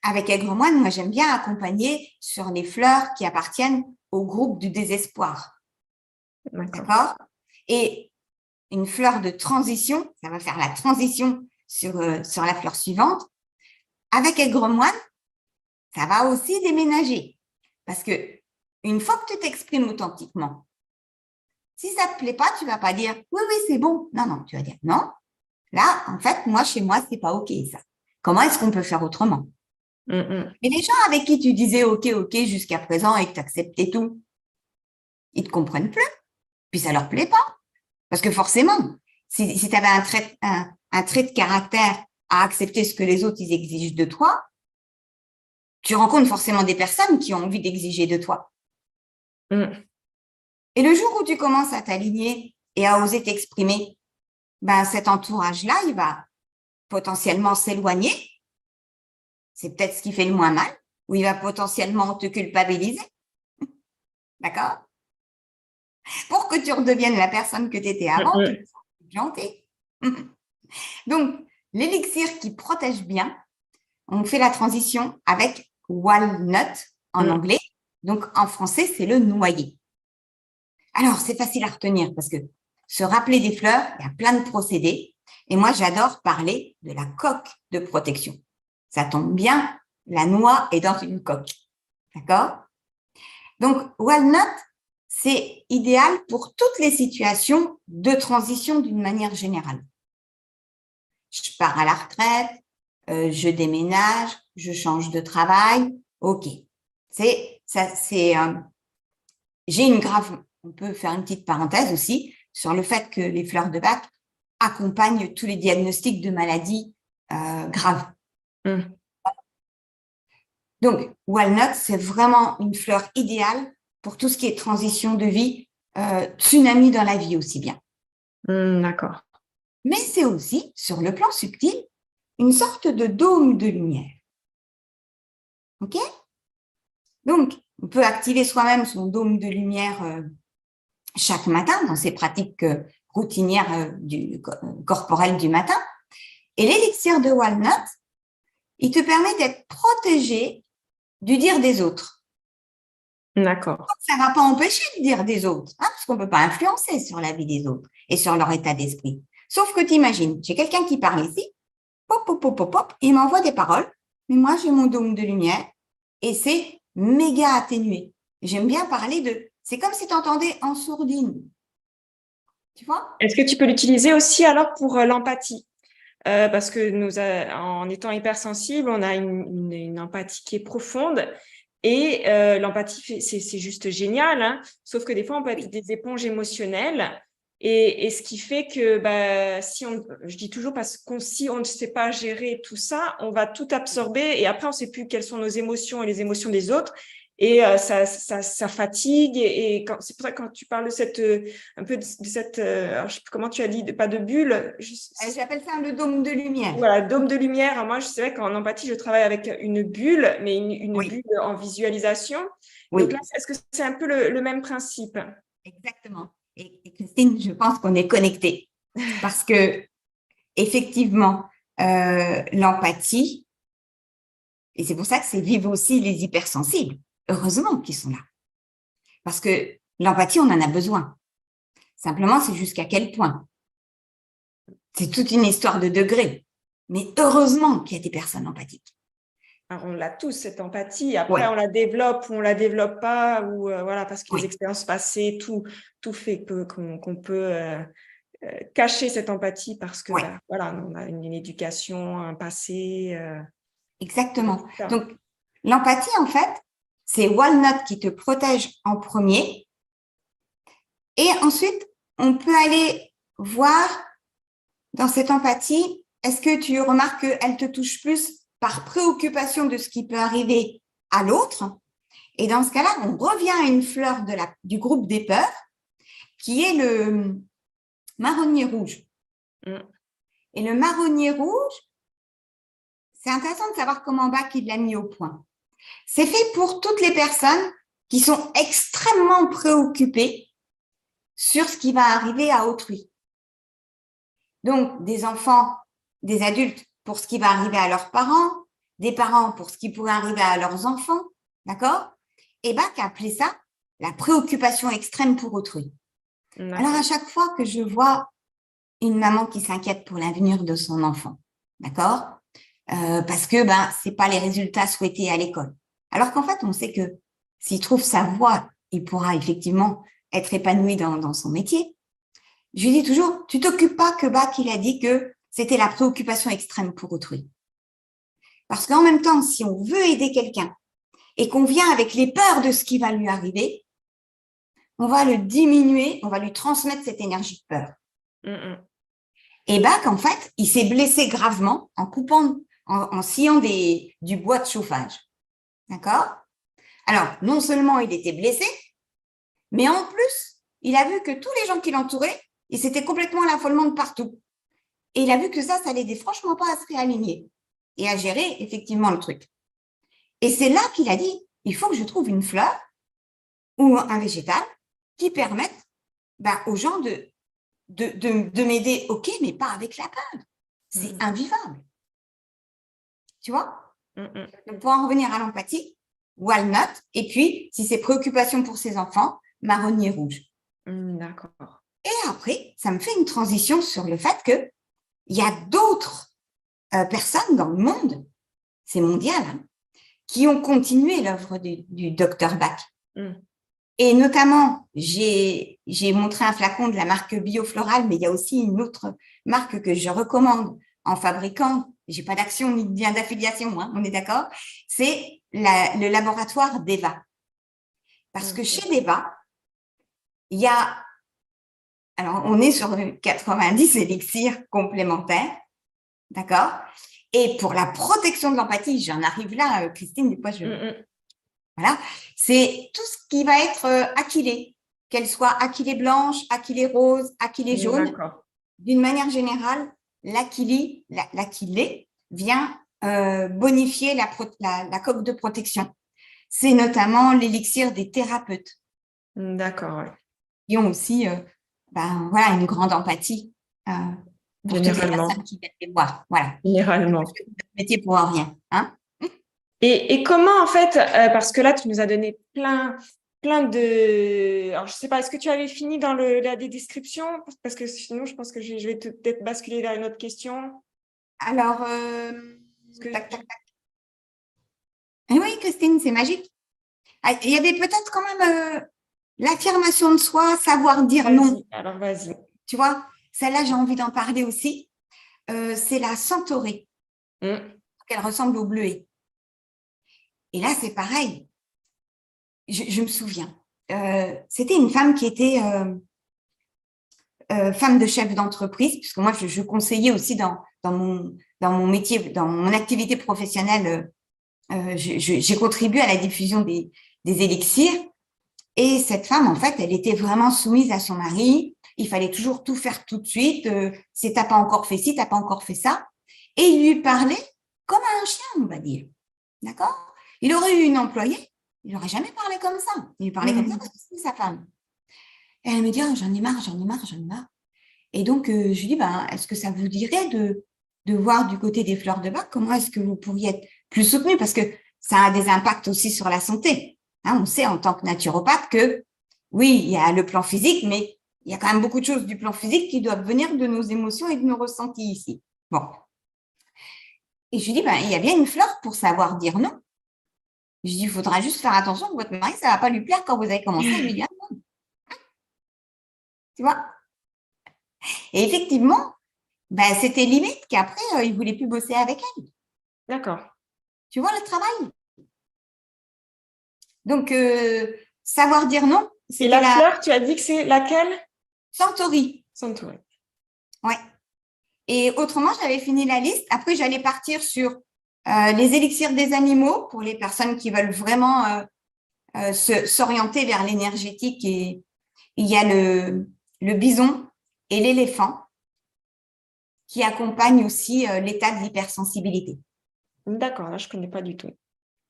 avec Aigre-Moine, moi, j'aime bien accompagner sur les fleurs qui appartiennent au groupe du désespoir. D'accord? Et une fleur de transition, ça va faire la transition sur la fleur suivante. Avec Aigre-Moine, ça va aussi déménager. Parce que une fois que tu t'exprimes authentiquement, si ça ne te plaît pas, tu ne vas pas dire « oui, oui, c'est bon ». Non, non, tu vas dire « non, là, en fait, moi, chez moi, ce n'est pas OK, ça ». Comment est-ce qu'on peut faire autrement? Et les gens avec qui tu disais OK, OK jusqu'à présent et que tu acceptais tout, ils te comprennent plus. Puis ça leur plaît pas. Parce que forcément, si tu avais un trait de caractère à accepter ce que les autres ils exigent de toi, tu rencontres forcément des personnes qui ont envie d'exiger de toi. Et le jour où tu commences à t'aligner et à oser t'exprimer, ben cet entourage-là, il va potentiellement s'éloigner. C'est peut-être ce qui fait le moins mal, ou il va potentiellement te culpabiliser. D'accord? Pour que tu redeviennes la personne que tu étais avant, tu te sens gentille. Donc, l'élixir qui protège bien, on fait la transition avec walnut en anglais. Donc, en français, c'est le noyer. Alors, c'est facile à retenir parce que se rappeler des fleurs, il y a plein de procédés. Et moi, j'adore parler de la coque de protection. Ça tombe bien, la noix est dans une coque. D'accord? Donc, walnut, c'est idéal pour toutes les situations de transition d'une manière générale. Je pars à la retraite, je déménage, je change de travail. OK. J'ai une grave, on peut faire une petite parenthèse aussi sur le fait que les fleurs de Bach accompagnent tous les diagnostics de maladies graves. Donc, walnut, c'est vraiment une fleur idéale pour tout ce qui est transition de vie, tsunami dans la vie aussi bien. D'accord. Mais c'est aussi, sur le plan subtil, une sorte de dôme de lumière. OK? Donc, on peut activer soi-même son dôme de lumière chaque matin dans ses pratiques routinières corporelles du matin. Et l'élixir de walnut, il te permet d'être protégé du dire des autres. D'accord. Ça ne va pas empêcher de dire des autres, parce qu'on ne peut pas influencer sur la vie des autres et sur leur état d'esprit. Sauf que tu imagines, j'ai quelqu'un qui parle ici, pop, pop, pop, pop, pop, il m'envoie des paroles, mais moi, j'ai mon dôme de lumière et c'est méga atténué. J'aime bien parler c'est comme si tu entendais en sourdine. Tu vois? Est-ce que tu peux l'utiliser aussi alors pour l'empathie? Parce que en étant hypersensible, on a une empathie qui est profonde et l'empathie, c'est juste génial, hein. Sauf que des fois, on peut être des éponges émotionnelles et ce qui fait que je dis toujours parce que si on ne sait pas gérer tout ça, on va tout absorber et après, on ne sait plus quelles sont nos émotions et les émotions des autres. Et ça fatigue. Et c'est pour ça que quand tu parles de un peu de cette, alors, je sais plus comment tu as dit, pas de bulle. J'appelle ça le dôme de lumière. Voilà, dôme de lumière. Alors moi, c'est vrai qu'en empathie, je travaille avec une bulle, mais une bulle en visualisation. Oui. Donc là, est-ce que c'est un peu le même principe? Exactement. Et Christine, je pense qu'on est connectés parce que effectivement, l'empathie, et c'est pour ça que c'est vivre aussi les hypersensibles. Heureusement qu'ils sont là. Parce que l'empathie, on en a besoin. Simplement, c'est jusqu'à quel point. C'est toute une histoire de degrés. Mais heureusement qu'il y a des personnes empathiques. Alors, on l'a tous, cette empathie. Après, on la développe ou on la développe pas, ou voilà, parce que les expériences passées, tout fait qu'on peut cacher cette empathie parce que voilà, on a une éducation, un passé. Exactement. Donc, l'empathie, en fait, c'est walnut qui te protège en premier. Et ensuite, on peut aller voir dans cette empathie, est-ce que tu remarques qu'elle te touche plus par préoccupation de ce qui peut arriver à l'autre? Et dans ce cas-là, on revient à une fleur du groupe des peurs, qui est le marronnier rouge. Et le marronnier rouge, c'est intéressant de savoir comment Bach il l'a mis au point. C'est fait pour toutes les personnes qui sont extrêmement préoccupées sur ce qui va arriver à autrui. Donc, des enfants, des adultes pour ce qui va arriver à leurs parents, des parents pour ce qui pourrait arriver à leurs enfants, d'accord? Et Bach a appelé ça la préoccupation extrême pour autrui. Alors, à chaque fois que je vois une maman qui s'inquiète pour l'avenir de son enfant, d'accord? Parce que c'est pas les résultats souhaités à l'école. Alors qu'en fait, on sait que s'il trouve sa voie, il pourra effectivement être épanoui dans son métier. Je lui dis toujours, tu t'occupes pas que Bach il a dit que c'était la préoccupation extrême pour autrui. Parce qu'en même temps, si on veut aider quelqu'un et qu'on vient avec les peurs de ce qui va lui arriver, on va le diminuer, on va lui transmettre cette énergie de peur. Et Bach, en fait, il s'est blessé gravement en coupant, en sciant du bois de chauffage. D'accord? Alors, non seulement il était blessé, mais en plus, il a vu que tous les gens qui l'entouraient, ils s'étaient complètement à l'affolement de partout. Et il a vu que ça l'aidait franchement pas à se réaligner et à gérer effectivement le truc. Et c'est là qu'il a dit, il faut que je trouve une fleur ou un végétal qui permette aux gens de m'aider, ok, mais pas avec la peur. C'est invivable. Tu vois? Donc, pour en revenir à l'empathie, walnut, et puis, si c'est préoccupation pour ses enfants, marronnier rouge. D'accord. Et après, ça me fait une transition sur le fait qu'il y a d'autres personnes dans le monde, c'est mondial, hein, qui ont continué l'œuvre du docteur Bach. Et notamment, j'ai montré un flacon de la marque Biofloral, mais il y a aussi une autre marque que je recommande en fabricant. J'ai pas d'action ni de lien d'affiliation, hein, on est d'accord. C'est le laboratoire Deva. Parce que chez Deva, il y a, alors on est sur 90 élixirs complémentaires, d'accord. Et pour la protection de l'empathie, j'en arrive là, Christine, des fois voilà, c'est tout ce qui va être aquilé, qu'elle soit aquilée blanche, aquilée rose, aquilée jaune. D'une manière générale, l'aquilé vient bonifier la coque de protection. C'est notamment l'élixir des thérapeutes. D'accord. Qui ont aussi voilà, une grande empathie pour toutes les personnes qui viennent les voir. Voilà. Généralement. Métier pour rien. Hein? Et comment, en fait, parce que là, tu nous as donné plein de… Alors, je ne sais pas, est-ce que tu avais fini dans la description? Parce que sinon, je pense que je vais peut-être basculer vers une autre question. Alors, tac, tac, tac. Et oui, Christine, c'est magique. Il y avait peut-être quand même l'affirmation de soi, savoir dire non. Alors, vas-y. Tu vois, celle-là, j'ai envie d'en parler aussi. C'est la centaurée. Elle ressemble au bleuet. Et là, c'est pareil. Je me souviens. C'était une femme qui était femme de chef d'entreprise, puisque moi, je conseillais aussi dans mon métier, dans mon activité professionnelle, j'ai contribué à la diffusion des élixirs. Et cette femme, en fait, elle était vraiment soumise à son mari. Il fallait toujours tout faire tout de suite. C'est t'as pas encore fait ci, t'as pas encore fait ça. Et il lui parlait comme à un chien, on va dire. D'accord? Il aurait eu une employée, il n'aurait jamais parlé comme ça. Il lui parlait comme ça parce que c'est sa femme. Et elle me dit, oh, j'en ai marre. Et donc, je lui dis, est-ce que ça vous dirait de voir du côté des fleurs de Bach, comment est-ce que vous pourriez être plus soutenu? Parce que ça a des impacts aussi sur la santé. Hein, on sait en tant que naturopathe que, oui, il y a le plan physique, mais il y a quand même beaucoup de choses du plan physique qui doivent venir de nos émotions et de nos ressentis ici. Bon. Et je lui dis, il y a bien une fleur pour savoir dire non. Je dis, il faudra juste faire attention que votre mari, ça ne va pas lui plaire quand vous avez commencé à lui dire non. Tu vois? Et effectivement, c'était limite qu'après, il ne voulait plus bosser avec elle. D'accord. Tu vois le travail? Donc, savoir dire non. Et la fleur, tu as dit que c'est laquelle? Centaurée. Centaurée. Ouais. Et autrement, j'avais fini la liste. Après, j'allais partir sur les élixirs des animaux pour les personnes qui veulent vraiment s'orienter vers l'énergétique. Et il y a le bison et l'éléphant qui accompagnent aussi l'état de l'hypersensibilité. D'accord, là, je ne connais pas du tout.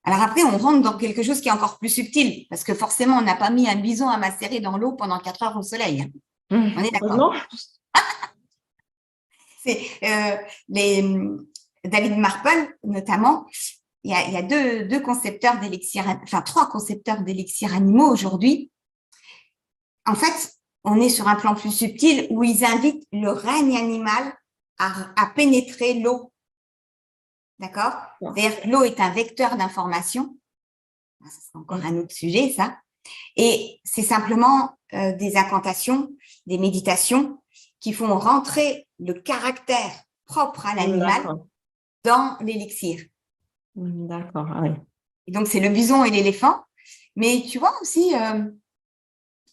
Alors après, on rentre dans quelque chose qui est encore plus subtil, parce que forcément, on n'a pas mis un bison à macérer dans l'eau pendant 4 heures au soleil. On est d'accord. Non. C'est David Marple, notamment. Il y a deux concepteurs d'élixirs, enfin 3 concepteurs d'élixirs animaux aujourd'hui. En fait, on est sur un plan plus subtil où ils invitent le règne animal à pénétrer l'eau. D'accord? C'est-à-dire que l'eau est un vecteur d'information. Ça, c'est encore un autre sujet, ça. Et c'est simplement des incantations, des méditations qui font rentrer le caractère propre à l'animal dans l'élixir. D'accord, ah oui. Et donc, c'est le bison et l'éléphant. Mais tu vois aussi,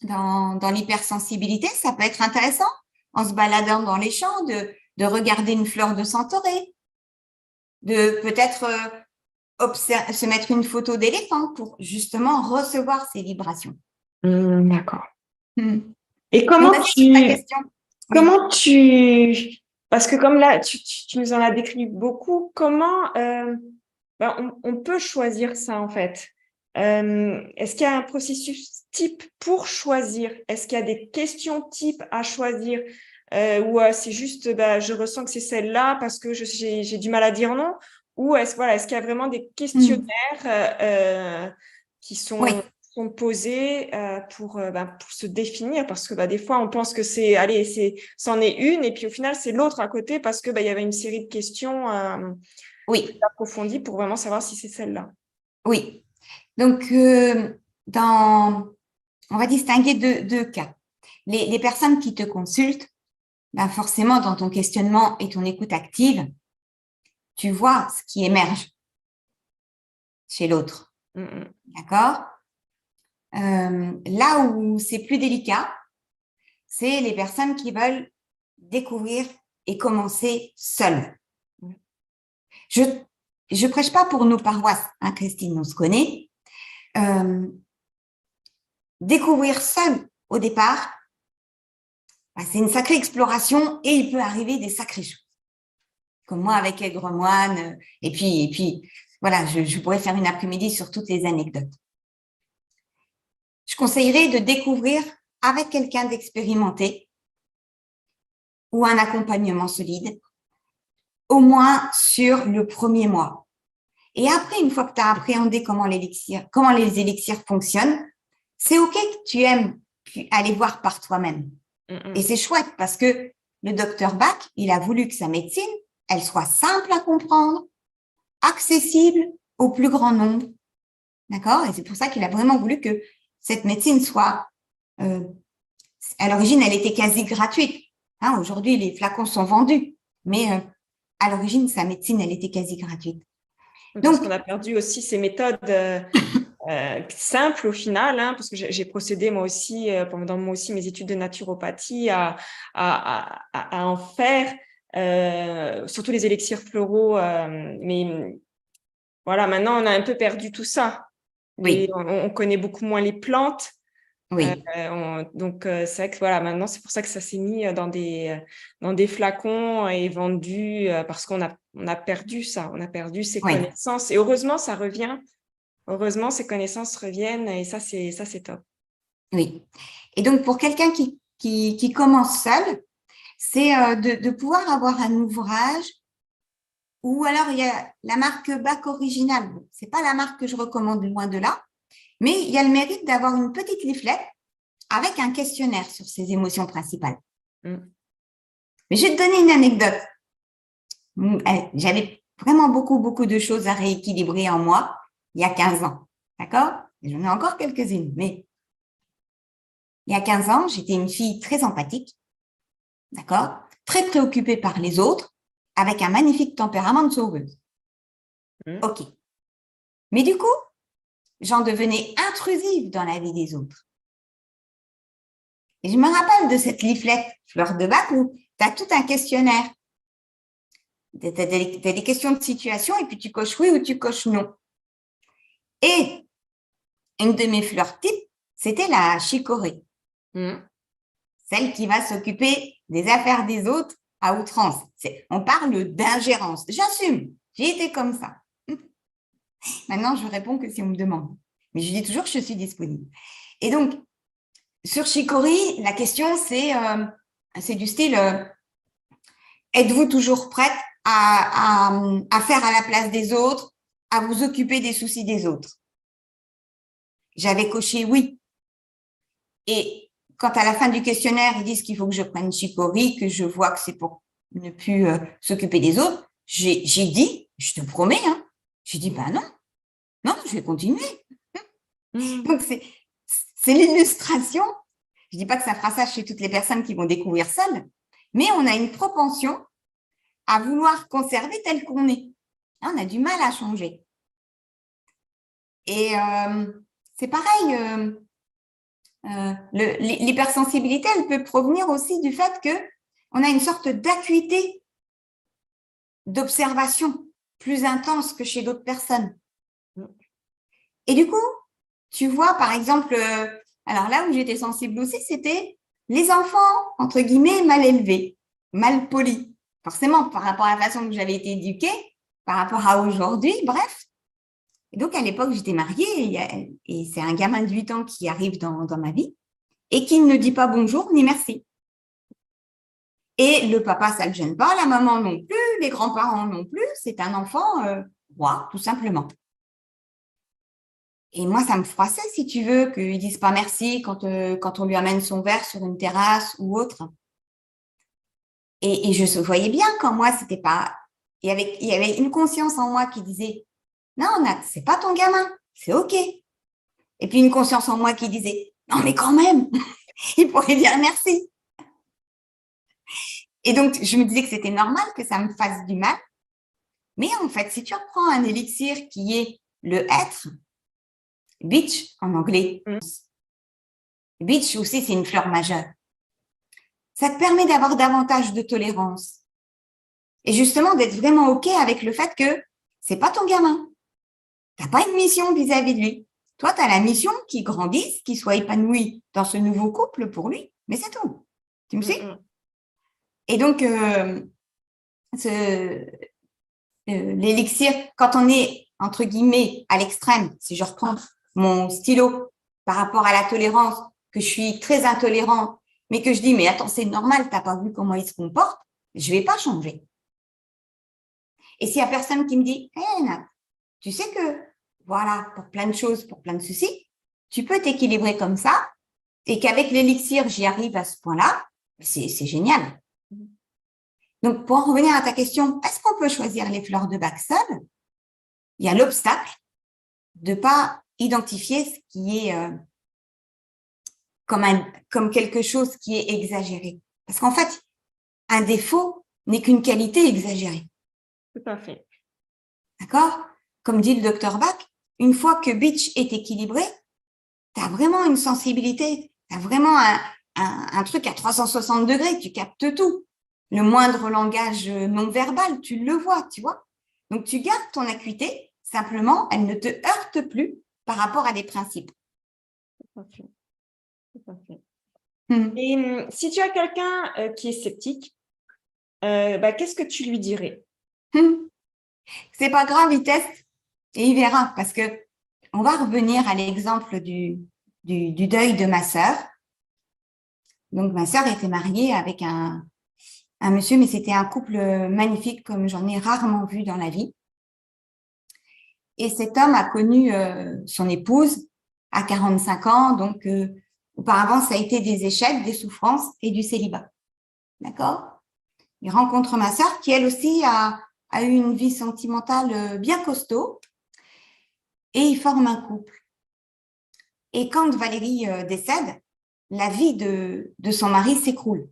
dans l'hypersensibilité, ça peut être intéressant, en se baladant dans les champs, de regarder une fleur de centaurée, de peut-être se mettre une photo d'éléphant pour justement recevoir ces vibrations. D'accord. Hmm. Et Donc, vas-y sur ta question. Oui. comment tu, parce que comme là, tu nous en as décrit beaucoup, comment on peut choisir ça en fait? Est-ce qu'il y a un processus type pour choisir? Est-ce qu'il y a des questions types à choisir? Ou c'est juste, je ressens que c'est celle-là parce que j'ai du mal à dire non? Ou est-ce qu'il y a vraiment des questionnaires qui Oui, sont posés pour se définir? Parce que des fois, on pense que c'est, allez, c'en est une, et puis au final, c'est l'autre à côté parce que il y avait une série de questions oui, approfondies pour vraiment savoir si c'est celle-là. oui. Donc, on va distinguer deux cas. Les personnes qui te consultent, forcément, dans ton questionnement et ton écoute active, tu vois ce qui émerge chez l'autre. D'accord? Là où c'est plus délicat, c'est les personnes qui veulent découvrir et commencer seules. Je prêche pas pour nos paroisses, hein, Christine, on se connaît. Découvrir seul au départ, c'est une sacrée exploration et il peut arriver des sacrées choses. Comme moi avec Aigre Moine, et puis voilà, je pourrais faire une après-midi sur toutes les anecdotes. Je conseillerais de découvrir avec quelqu'un d'expérimenté ou un accompagnement solide, au moins sur le premier mois. Et après, une fois que tu as appréhendé comment les élixirs fonctionnent, c'est OK que tu aimes aller voir par toi-même. Et c'est chouette parce que le docteur Bach, il a voulu que sa médecine, elle soit simple à comprendre, accessible au plus grand nombre. D'accord? Et c'est pour ça qu'il a vraiment voulu que cette médecine soit, à l'origine, elle était quasi gratuite. Hein, aujourd'hui, les flacons sont vendus, mais à l'origine, sa médecine, elle était quasi gratuite. Parce qu'on a perdu aussi ces méthodes simples au final, hein, parce que j'ai procédé moi aussi, pendant moi aussi mes études de naturopathie, à en faire, surtout les élixirs floraux. Mais voilà, maintenant, on a un peu perdu tout ça. Et Oui, on connaît beaucoup moins les plantes. oui, Donc, c'est vrai que voilà, maintenant, c'est pour ça que ça s'est mis dans des flacons et vendu parce on a perdu ça, on a perdu ces oui, connaissances. Et heureusement, ça revient. Heureusement, ces connaissances reviennent et ça, c'est top. oui. Et donc, pour quelqu'un qui commence seul, c'est de pouvoir avoir un ouvrage ou alors il y a la marque Bach originale. Bon, c'est pas la marque que je recommande loin de là, mais il y a le mérite d'avoir une petite leaflet avec un questionnaire sur ses émotions principales. Mais je vais te donner une anecdote. J'avais vraiment beaucoup de choses à rééquilibrer en moi il y a 15 ans. D'accord? J'en ai encore quelques-unes, mais il y a 15 ans, j'étais une fille très empathique, d'accord? Très préoccupée par les autres, avec un magnifique tempérament de sauveuse. OK. Mais du coup, j'en devenais intrusive dans la vie des autres. Et je me rappelle de cette leaflet Fleur de Bac où tu as tout un questionnaire. Tu as des questions de situation et puis tu coches oui ou tu coches non. Et une de mes fleurs types, c'était la chicorée. Celle qui va s'occuper des affaires des autres à outrance. On parle d'ingérence. J'assume. J'ai été comme ça. Maintenant, je réponds que si on me demande. Mais je dis toujours que je suis disponible. Et donc, sur Chicory, la question, c'est du style êtes-vous toujours prête à faire à la place des autres, à vous occuper des soucis des autres? J'avais coché oui. Et quand à la fin du questionnaire, ils disent qu'il faut que je prenne Chicory, que je vois que c'est pour ne plus s'occuper des autres, j'ai dit, je te promets, hein, j'ai dit, ben non, je vais continuer. Donc, c'est l'illustration. Je ne dis pas que ça fera ça chez toutes les personnes qui vont découvrir seules, mais on a une propension à vouloir conserver tel qu'on est. On a du mal à changer. Et c'est pareil, l'hypersensibilité, elle peut provenir aussi du fait qu'on a une sorte d'acuité d'observation plus intense que chez d'autres personnes. Et du coup, tu vois, par exemple, alors là où j'étais sensible aussi, c'était les enfants, entre guillemets, mal élevés, mal polis. Forcément, par rapport à la façon dont j'avais été éduquée, par rapport à aujourd'hui, bref. Et donc, à l'époque, j'étais mariée et c'est un gamin de 8 ans qui arrive dans ma vie et qui ne dit pas bonjour ni merci. Et le papa, ça ne le gêne pas, la maman non plus, les grands-parents non plus. C'est un enfant roi, tout simplement. Et moi, ça me froissait, si tu veux, qu'ils ne disent pas merci quand on lui amène son verre sur une terrasse ou autre. Et je voyais bien qu'en moi, c'était pas… Il y avait une conscience en moi qui disait « Non, Nat, c'est pas ton gamin, c'est OK ». Et puis une conscience en moi qui disait « Non, mais quand même, il pourrait dire merci ». Et donc, je me disais que c'était normal que ça me fasse du mal. Mais en fait, si tu reprends un élixir qui est le être, beach en anglais, beach aussi, c'est une fleur majeure. Ça te permet d'avoir davantage de tolérance. Et justement, d'être vraiment OK avec le fait que c'est pas ton gamin. Tu n'as pas une mission vis-à-vis de lui. Toi, tu as la mission qu'il grandisse, qu'il soit épanoui dans ce nouveau couple pour lui, mais c'est tout. Tu me suis? Et donc, l'élixir, quand on est, entre guillemets, à l'extrême, si je reprends mon stylo par rapport à la tolérance, que je suis très intolérante, mais que je dis, mais attends, c'est normal, tu n'as pas vu comment il se comporte, je ne vais pas changer. Et s'il n'y a personne qui me dit, hey, Nat, tu sais que, voilà, pour plein de choses, pour plein de soucis, tu peux t'équilibrer comme ça, et qu'avec l'élixir, j'y arrive à ce point-là, c'est génial. Donc, pour en revenir à ta question, est-ce qu'on peut choisir les fleurs de bac seules? Il y a l'obstacle de ne pas identifier ce qui est comme quelque chose qui est exagéré. Parce qu'en fait, un défaut n'est qu'une qualité exagérée. Tout à fait. D'accord? Comme dit le docteur Bach, une fois que Beach est équilibré, tu as vraiment une sensibilité, tu as vraiment un truc à 360 degrés, tu captes tout. Le moindre langage non verbal, tu le vois, tu vois. Donc, tu gardes ton acuité, simplement, elle ne te heurte plus par rapport à des principes. Tout à fait. Tout à fait. Et si tu as quelqu'un qui est sceptique, qu'est-ce que tu lui dirais? C'est pas grave, il teste et il verra, parce que on va revenir à l'exemple du deuil de ma sœur. Donc, ma sœur était mariée avec un monsieur, mais c'était un couple magnifique comme j'en ai rarement vu dans la vie. Et cet homme a connu son épouse à 45 ans, donc auparavant, ça a été des échecs, des souffrances et du célibat. D'accord? Il rencontre ma sœur qui, elle aussi, a eu une vie sentimentale bien costaud et ils forment un couple. Et quand Valérie décède, la vie de son mari s'écroule.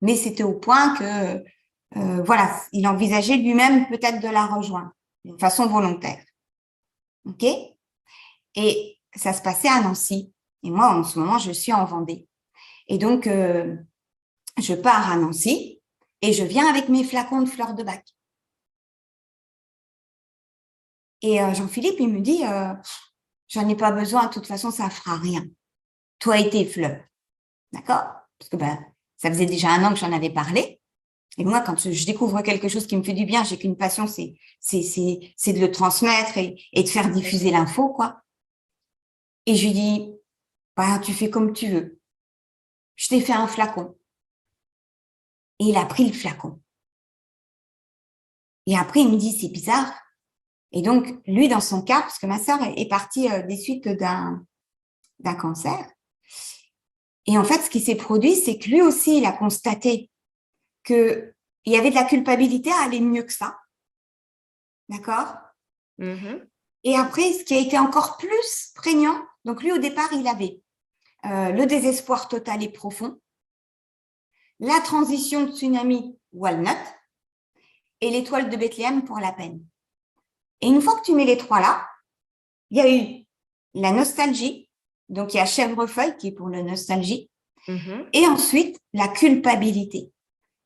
Mais c'était au point que, voilà, il envisageait lui-même peut-être de la rejoindre d'une façon volontaire. OK? Et ça se passait à Nancy. Et moi, en ce moment, je suis en Vendée. Et donc, je pars à Nancy et je viens avec mes flacons de fleurs de bac. Et Jean-Philippe, il me dit, j'en ai pas besoin, de toute façon, ça fera rien. Toi et tes fleurs. D'accord? Parce que ça faisait déjà 1 an que j'en avais parlé. Et moi, quand je découvre quelque chose qui me fait du bien, j'ai qu'une passion, c'est de le transmettre et de faire diffuser l'info, quoi. Et je lui dis, tu fais comme tu veux. Je t'ai fait un flacon. Et il a pris le flacon. Et après, il me dit, c'est bizarre. Et donc, lui, dans son cas, parce que ma sœur est partie des suites d'un cancer. Et en fait, ce qui s'est produit, c'est que lui aussi, il a constaté qu'il y avait de la culpabilité à aller mieux que ça. D'accord? Et après, ce qui a été encore plus prégnant, donc lui, au départ, il avait le désespoir total et profond, la transition de tsunami Walnut et l'étoile de Bethléem pour la peine. Et une fois que tu mets les 3 là, Il y a eu la nostalgie, donc il y a chèvrefeuille qui est pour la nostalgie, et ensuite la culpabilité.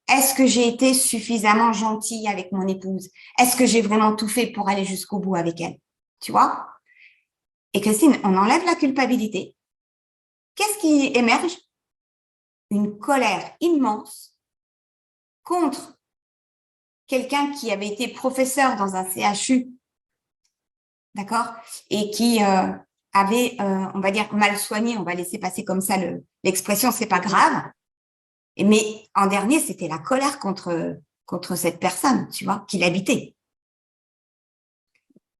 Est-ce que j'ai été suffisamment gentille avec mon épouse? Est-ce que j'ai vraiment tout fait pour aller jusqu'au bout avec elle? Tu vois? Et Christine, on enlève la culpabilité. Qu'est-ce qui émerge? Une colère immense contre quelqu'un qui avait été professeur dans un CHU, d'accord? Et qui avait, on va dire, mal soigné, on va laisser passer comme ça l'expression, c'est pas grave. Mais en dernier, c'était la colère contre cette personne, tu vois, qui l'habitait.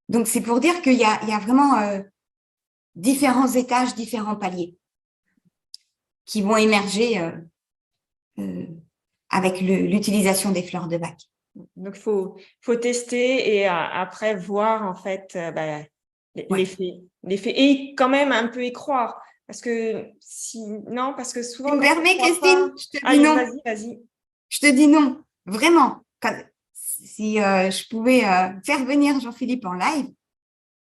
Donc, c'est pour dire qu'il y a vraiment différents étages, différents paliers qui vont émerger avec l'utilisation des fleurs de bac. Donc, faut tester et après voir, en fait, l'effet. Et quand même un peu y croire. Parce que parce que souvent. Tu me permets, Christine? Je te dis Allez, non. vas-y. Je te dis non, vraiment. Si je pouvais faire venir Jean-Philippe en live,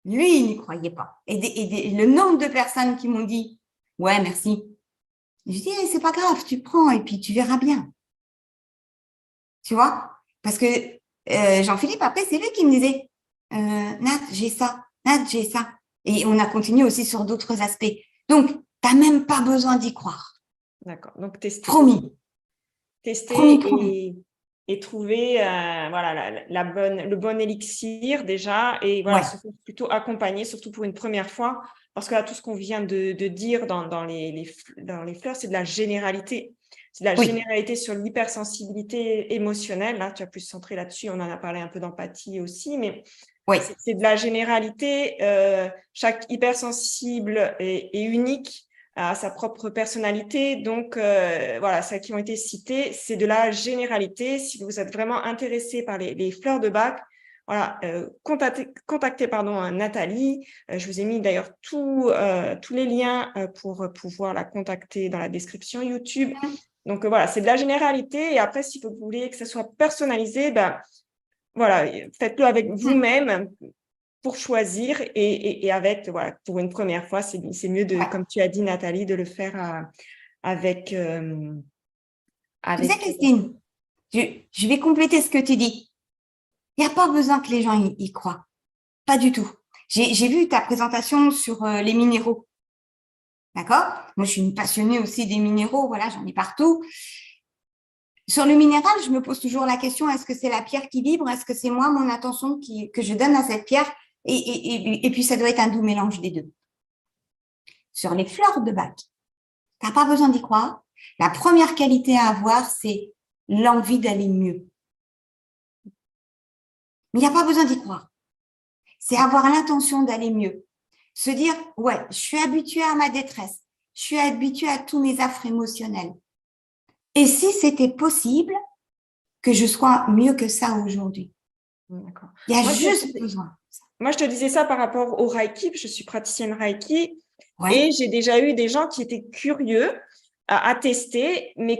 lui, il n'y croyait pas. Et le nombre de personnes qui m'ont dit « Ouais, merci ». Je dis c'est pas grave, tu prends et puis tu verras bien. Tu vois? Parce que Jean-Philippe, après, c'est lui qui me disait Nat, j'ai ça. Nat, j'ai ça. Et on a continué aussi sur d'autres aspects. Donc, tu n'as même pas besoin d'y croire. D'accord. Donc, tester. Promis. Tester et trouver le bon élixir déjà et voilà, se faire plutôt accompagner, surtout pour une première fois, parce que là, tout ce qu'on vient de dire dans les fleurs, c'est de la généralité. C'est de la généralité sur l'hypersensibilité émotionnelle. Là, tu as pu se centrer là-dessus. On en a parlé un peu d'empathie aussi, mais c'est de la généralité. Chaque hypersensible est unique à sa propre personnalité. Donc, celles qui ont été citées, c'est de la généralité. Si vous êtes vraiment intéressé par les fleurs de bac, contactez Nathalie. Je vous ai mis d'ailleurs tous les liens pour pouvoir la contacter dans la description YouTube. Donc, c'est de la généralité. Et après, si vous voulez que ça soit personnalisé, faites-le avec vous-même pour choisir et avec, pour une première fois, c'est mieux comme tu as dit, Nathalie, de le faire avec. Tu sais, Christine, je vais compléter ce que tu dis. Il n'y a pas besoin que les gens y croient. Pas du tout. J'ai vu ta présentation sur les minéraux. D'accord? Moi, je suis une passionnée aussi des minéraux. Voilà, j'en ai partout. Sur le minéral, je me pose toujours la question, est-ce que c'est la pierre qui vibre? Est-ce que c'est moi, mon attention que je donne à cette pierre? Et puis, ça doit être un doux mélange des deux. Sur les fleurs de bac, tu n'as pas besoin d'y croire. La première qualité à avoir, c'est l'envie d'aller mieux. Mais il n'y a pas besoin d'y croire. C'est avoir l'intention d'aller mieux. Se dire, ouais, je suis habituée à ma détresse. Je suis habituée à tous mes affres émotionnels. Et si c'était possible que je sois mieux que ça aujourd'hui? D'accord. Il y a juste besoin. Moi, je te disais ça par rapport au Reiki. Je suis praticienne Reiki. Et j'ai déjà eu des gens qui étaient curieux à tester. Mais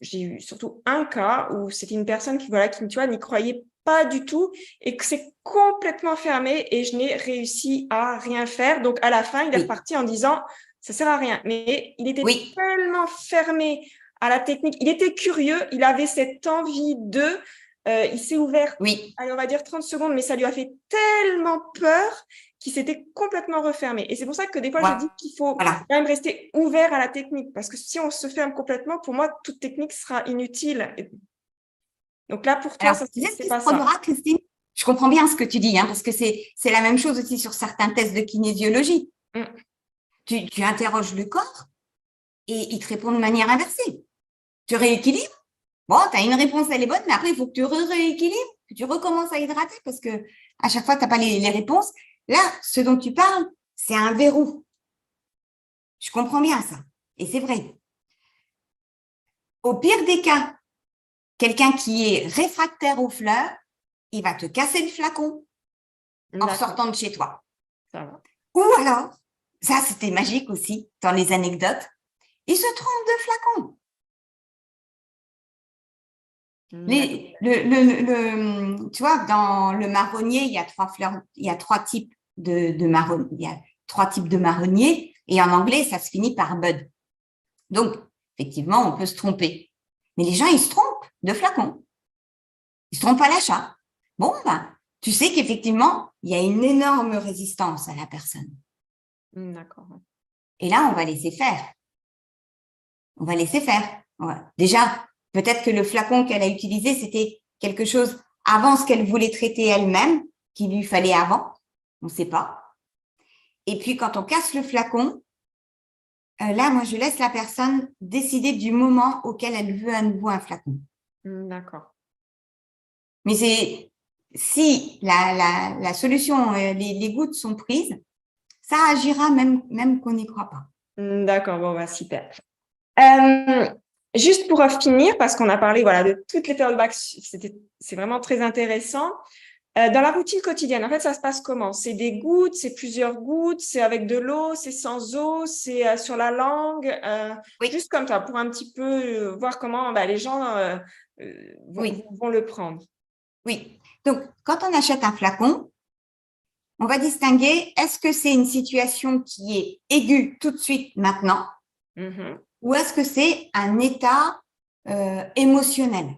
j'ai eu surtout un cas où c'était une personne qui tu vois, n'y croyait pas du tout et que c'est complètement fermé et je n'ai réussi à rien faire. Donc, à la fin, il est reparti en disant ça sert à rien. Mais il était tellement fermé à la technique. Il était curieux. Il avait cette envie il s'est ouvert, allez, on va dire 30 secondes, mais ça lui a fait tellement peur qu'il s'était complètement refermé. Et c'est pour ça que des fois, je dis qu'il faut quand même rester ouvert à la technique. Parce que si on se ferme complètement, pour moi, toute technique sera inutile. Donc là, pour toi, c'est pas ça. Christine, je comprends bien ce que tu dis, parce que c'est la même chose aussi sur certains tests de kinésiologie. Tu interroges le corps et il te répond de manière inversée. Tu rééquilibres. Bon, tu as une réponse, elle est bonne, mais après, il faut que tu rééquilibres, que tu recommences à hydrater parce que à chaque fois, tu n'as pas les réponses. Là, ce dont tu parles, c'est un verrou. Je comprends bien ça. Et c'est vrai. Au pire des cas, quelqu'un qui est réfractaire aux fleurs, il va te casser le flacon en sortant de chez toi. Ça va. Ou alors, ça c'était magique aussi dans les anecdotes, il se trompe de flacon. Tu vois, dans le marronnier, il y a 3 fleurs, il y a 3 types il y a 3 types de marronniers et en anglais, ça se finit par bud. Donc, effectivement, on peut se tromper. Mais les gens, ils se trompent de flacon. Ils se trompent à l'achat. Bon, ben, tu sais qu'effectivement, il y a une énorme résistance à la personne. D'accord. Et là, on va laisser faire. On va laisser faire. Déjà, peut-être que le flacon qu'elle a utilisé, c'était quelque chose avant ce qu'elle voulait traiter elle-même, qu'il lui fallait avant. On ne sait pas. Et puis, quand on casse le flacon, là, moi, je laisse la personne décider du moment auquel elle veut à nouveau un flacon. D'accord. Mais si la solution, les gouttes sont prises, ça agira même qu'on n'y croit pas. D'accord, bon, bah, super. Juste pour finir, parce qu'on a parlé de toutes les feedbacks, c'est vraiment très intéressant. Dans la routine quotidienne, en fait, ça se passe comment? C'est des gouttes, c'est plusieurs gouttes, c'est avec de l'eau, c'est sans eau, c'est sur la langue, Oui. juste comme ça, pour un petit peu voir comment les gens vont le prendre. Oui. Donc, quand on achète un flacon, on va distinguer, est-ce que c'est une situation qui est aiguë tout de suite maintenant ou est-ce que c'est un état émotionnel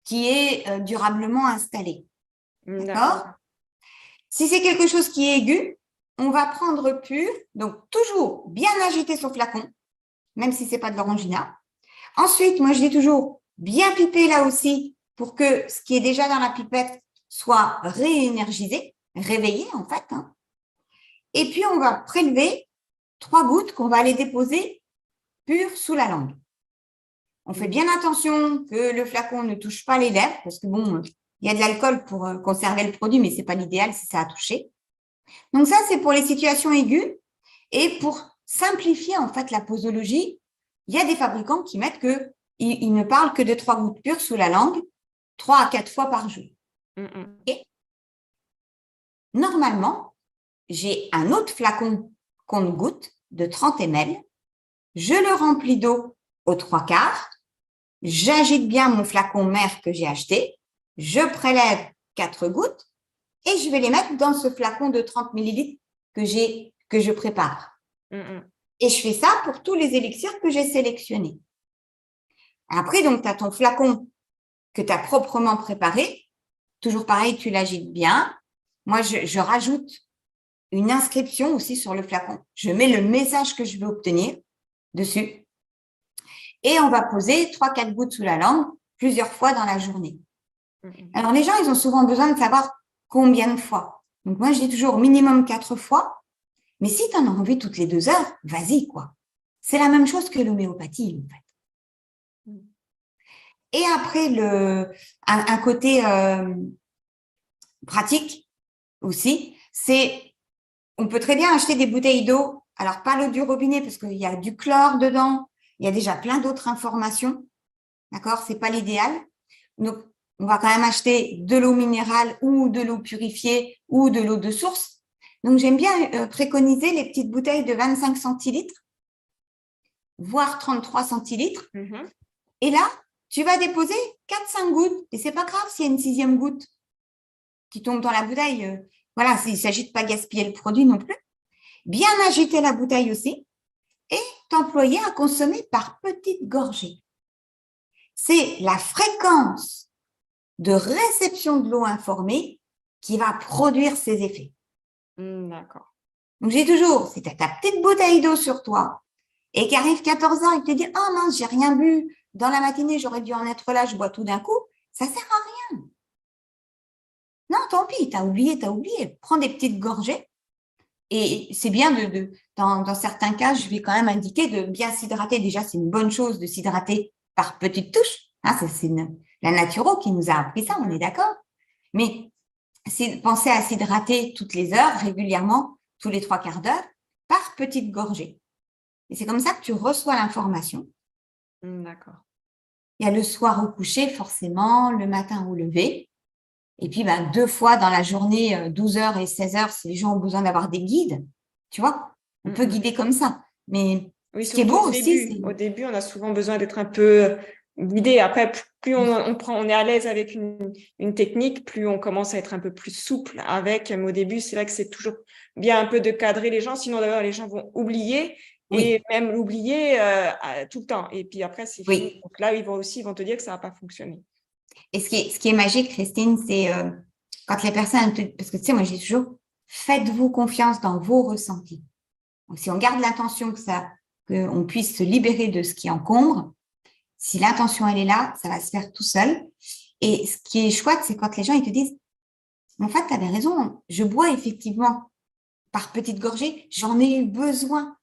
qui est durablement installé. D'accord? Si c'est quelque chose qui est aigu, on va prendre pur, donc toujours bien agiter son flacon, même si ce n'est pas de l'orangina. Ensuite, moi je dis toujours bien piper là aussi pour que ce qui est déjà dans la pipette soit réénergisé, réveillé en fait. Et puis on va prélever 3 gouttes qu'on va aller déposer pures sous la langue. On fait bien attention que le flacon ne touche pas les lèvres parce que bon, il y a de l'alcool pour conserver le produit, mais c'est pas l'idéal si ça a touché. Donc ça, c'est pour les situations aiguës. Et pour simplifier en fait la posologie, il y a des fabricants qui mettent que ils ne parlent que de 3 gouttes pures sous la langue, 3 à 4 fois par jour. Et normalement, j'ai un autre flacon compte-gouttes de 30 ml. Je le remplis d'eau aux 3/4. J'agite bien mon flacon mère que j'ai acheté. Je prélève 4 gouttes et je vais les mettre dans ce flacon de 30 ml que je prépare. Et je fais ça pour tous les élixirs que j'ai sélectionnés. Après, donc, tu as ton flacon que tu as proprement préparé. Toujours pareil, tu l'agites bien. Moi, je rajoute une inscription aussi sur le flacon. Je mets le message que je veux obtenir dessus. Et on va poser 3-4 gouttes sous la langue plusieurs fois dans la journée. Alors, les gens, ils ont souvent besoin de savoir combien de fois. Donc, moi, je dis toujours minimum 4 fois. Mais si tu en as envie toutes les 2 heures, vas-y, quoi. C'est la même chose que l'homéopathie, en fait. Et après, un côté pratique aussi, c'est on peut très bien acheter des bouteilles d'eau. Alors, pas l'eau du robinet parce qu'il y a du chlore dedans. Il y a déjà plein d'autres informations. D'accord? C'est pas l'idéal. Donc, on va quand même acheter de l'eau minérale ou de l'eau purifiée ou de l'eau de source. Donc, j'aime bien préconiser les petites bouteilles de 25 centilitres, voire 33 centilitres. Et là, tu vas déposer 4-5 gouttes. Et c'est pas grave s'il y a une 6e goutte qui tombe dans la bouteille. Voilà, il s'agit de pas gaspiller le produit non plus. Bien agiter la bouteille aussi et t'employer à consommer par petites gorgées. C'est la fréquence de réception de l'eau informée qui va produire ces effets. D'accord. Donc, j'ai toujours, si tu as ta petite bouteille d'eau sur toi et qu'arrive 14 heures et que tu te dis « Oh mince, j'ai rien bu. Dans la matinée, j'aurais dû en être là, je bois tout d'un coup. » Ça sert à rien. Non, tant pis, t'as oublié. Prends des petites gorgées. Et c'est bien dans certains cas, je vais quand même indiquer de bien s'hydrater. Déjà, c'est une bonne chose de s'hydrater par petites touches. C'est la naturo qui nous a appris ça, on est d'accord. Mais c'est penser à s'hydrater toutes les heures, régulièrement, tous les 3/4 d'heure, par petites gorgées. Et c'est comme ça que tu reçois l'information. D'accord. Il y a le soir au coucher, forcément, le matin au lever. Et puis, 2 fois dans la journée, 12 heures et 16 heures, si les gens ont besoin d'avoir des guides, tu vois, on peut guider comme ça. Mais oui, ce qui est beau aussi, au début, on a souvent besoin d'être un peu guidé. Après, plus on est à l'aise avec une technique, plus on commence à être un peu plus souple avec. Mais au début, c'est vrai que c'est toujours bien un peu de cadrer les gens, sinon d'ailleurs les gens vont oublier et Oui, même l'oublier tout le temps. Et puis après, c'est fini. oui. Donc là, ils vont te dire que ça n'a pas fonctionné. Et ce qui est magique, Christine, c'est quand les personnes, parce que tu sais, moi, je dis toujours, faites-vous confiance dans vos ressentis. Donc, si on garde l'intention qu'on puisse se libérer de ce qui encombre, si l'intention, elle est là, ça va se faire tout seul. Et ce qui est chouette, c'est quand les gens, ils te disent, en fait, tu avais raison, je bois effectivement par petites gorgées, j'en ai eu besoin.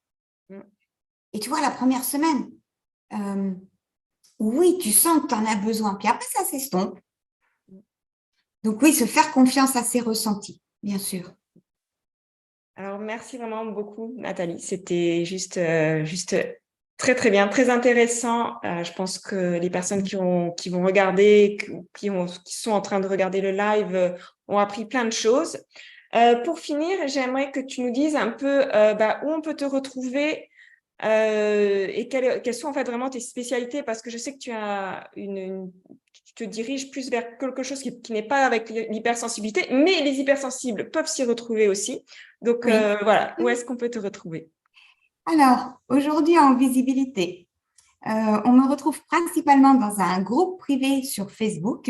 Mm. Et tu vois, la première semaine, oui, tu sens que tu en as besoin. Puis après, ça s'estompe. Donc oui, se faire confiance à ses ressentis, bien sûr. Alors, merci vraiment beaucoup, Nathalie. C'était juste très, très bien, très intéressant. Je pense que les personnes qui vont regarder, qui sont en train de regarder le live ont appris plein de choses. Pour finir, j'aimerais que tu nous dises un peu où on peut te retrouver et quelles sont en fait vraiment tes spécialités, parce que je sais que tu te diriges plus vers quelque chose qui n'est pas avec l'hypersensibilité, mais les hypersensibles peuvent s'y retrouver aussi. Donc Oui. voilà, où est-ce qu'on peut te retrouver? Alors, aujourd'hui en visibilité, on me retrouve principalement dans un groupe privé sur Facebook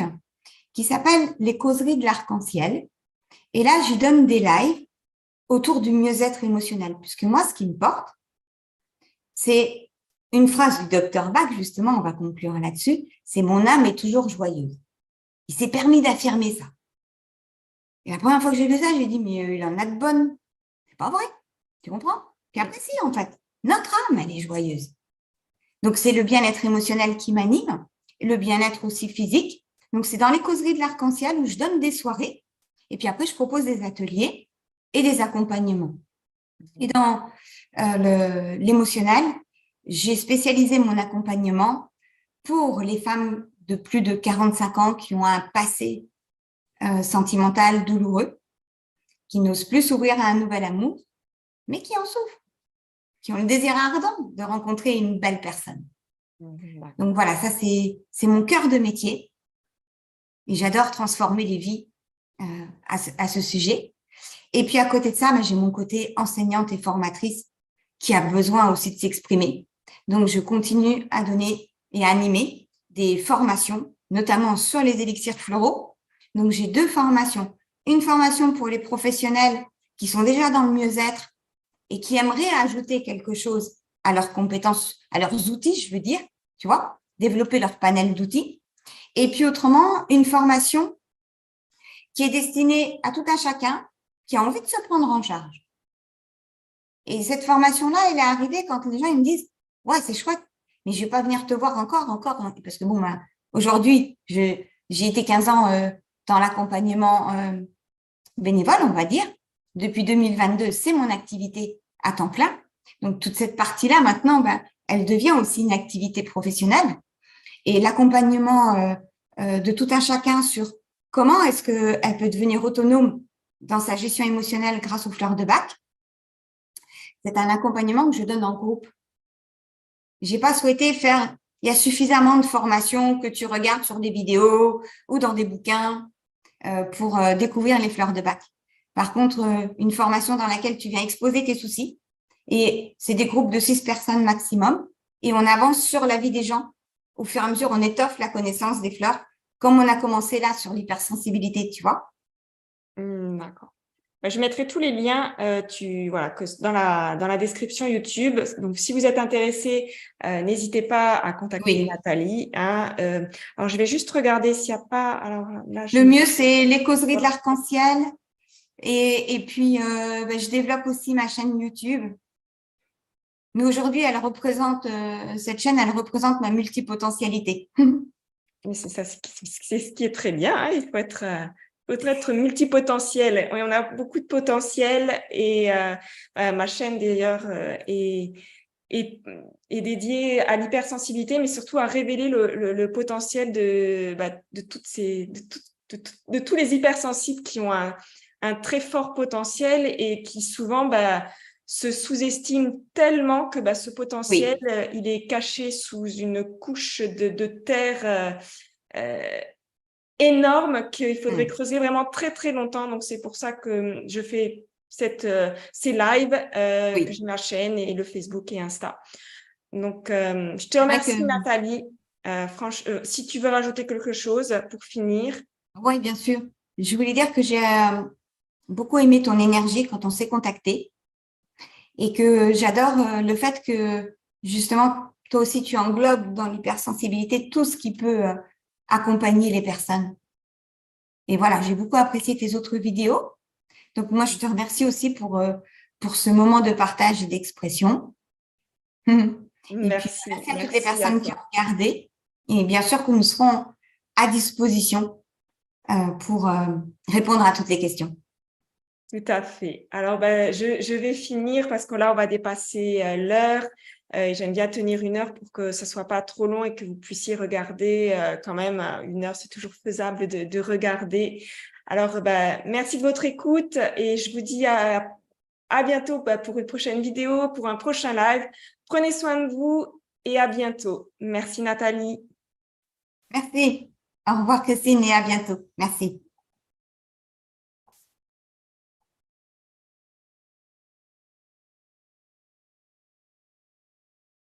qui s'appelle Les Causeries de l'Arc-en-Ciel. Et là, je donne des lives autour du mieux-être émotionnel. Puisque moi, ce qui me porte, c'est une phrase du docteur Bach, justement, on va conclure là-dessus, c'est « Mon âme est toujours joyeuse ». Il s'est permis d'affirmer ça. Et la première fois que j'ai lu ça, j'ai dit « Mais il en a de bonnes ». C'est pas vrai, tu comprends? Puis après, si, en fait, notre âme, elle est joyeuse. Donc, c'est le bien-être émotionnel qui m'anime, le bien-être aussi physique. Donc, c'est dans les causeries de l'arc-en-ciel où je donne des soirées. Et puis après, je propose des ateliers et des accompagnements. Et dans l'émotionnel, j'ai spécialisé mon accompagnement pour les femmes de plus de 45 ans qui ont un passé sentimental douloureux, qui n'osent plus s'ouvrir à un nouvel amour, mais qui en souffrent, qui ont le désir ardent de rencontrer une belle personne. Donc voilà, ça c'est mon cœur de métier et j'adore transformer les vies à ce sujet. Et puis à côté de ça, j'ai mon côté enseignante et formatrice qui a besoin aussi de s'exprimer. Donc je continue à donner et à animer des formations, notamment sur les élixirs floraux. Donc j'ai 2 formations. Une formation pour les professionnels qui sont déjà dans le mieux-être et qui aimeraient ajouter quelque chose à leurs compétences, à leurs outils, je veux dire, tu vois, développer leur panel d'outils. Et puis autrement, une formation qui est destinée à tout un chacun qui a envie de se prendre en charge. Et cette formation-là, elle est arrivée quand les gens ils me disent « Ouais, c'est chouette, mais je vais pas venir te voir encore. » Parce que bon, aujourd'hui, j'ai été 15 ans dans l'accompagnement bénévole, on va dire. Depuis 2022, c'est mon activité à temps plein. Donc, toute cette partie-là, maintenant, elle devient aussi une activité professionnelle. Et l'accompagnement de tout un chacun sur comment est-ce qu'elle peut devenir autonome dans sa gestion émotionnelle grâce aux fleurs de Bach, c'est un accompagnement que je donne en groupe. J'ai pas souhaité faire, il y a suffisamment de formations que tu regardes sur des vidéos ou dans des bouquins pour découvrir les fleurs de Bach. Par contre, une formation dans laquelle tu viens exposer tes soucis, et c'est des groupes de 6 personnes maximum, et on avance sur la vie des gens. Au fur et à mesure, on étoffe la connaissance des fleurs, comme on a commencé là sur l'hypersensibilité, tu vois. D'accord. Je mettrai tous les liens dans la description YouTube. Donc, si vous êtes intéressé, n'hésitez pas à contacter Oui. Nathalie. Alors, je vais juste regarder s'il n'y a pas. Alors là, Le mieux, c'est les causeries de l'arc-en-ciel. Et puis, je développe aussi ma chaîne YouTube. Mais aujourd'hui, cette chaîne, elle représente ma multipotentialité. C'est ça, c'est ce qui est très bien. Hein. Il faut être multipotentiel. Oui, on a beaucoup de potentiel et ma chaîne d'ailleurs est dédiée à l'hypersensibilité, mais surtout à révéler le potentiel de tous les hypersensibles qui ont un très fort potentiel et qui souvent se sous-estiment tellement que ce potentiel, Oui. il est caché sous une couche de terre énorme qu'il faudrait creuser vraiment très, très longtemps. Donc, c'est pour ça que je fais ces lives, que j'ai ma chaîne et le Facebook et Insta. Donc, je te remercie, Nathalie. Si tu veux rajouter quelque chose pour finir. Oui, bien sûr. Je voulais dire que j'ai beaucoup aimé ton énergie quand on s'est contacté et que j'adore le fait que, justement, toi aussi, tu englobes dans l'hypersensibilité tout ce qui peut accompagner les personnes. Et voilà, j'ai beaucoup apprécié tes autres vidéos. Donc, moi, je te remercie aussi pour ce moment de partage et d'expression. Et puis, Merci. merci à toutes les Merci personnes qui ont regardé. Et bien sûr que nous serons à disposition pour répondre à toutes les questions. Tout à fait. Alors, je vais finir parce que là, on va dépasser l'heure. J'aime bien tenir 1 heure pour que ce soit pas trop long et que vous puissiez regarder quand même. 1 heure, c'est toujours faisable de regarder. Alors, merci de votre écoute et je vous dis à bientôt pour une prochaine vidéo, pour un prochain live. Prenez soin de vous et à bientôt. Merci, Nathalie. Merci. Au revoir, Christine, et à bientôt. Merci.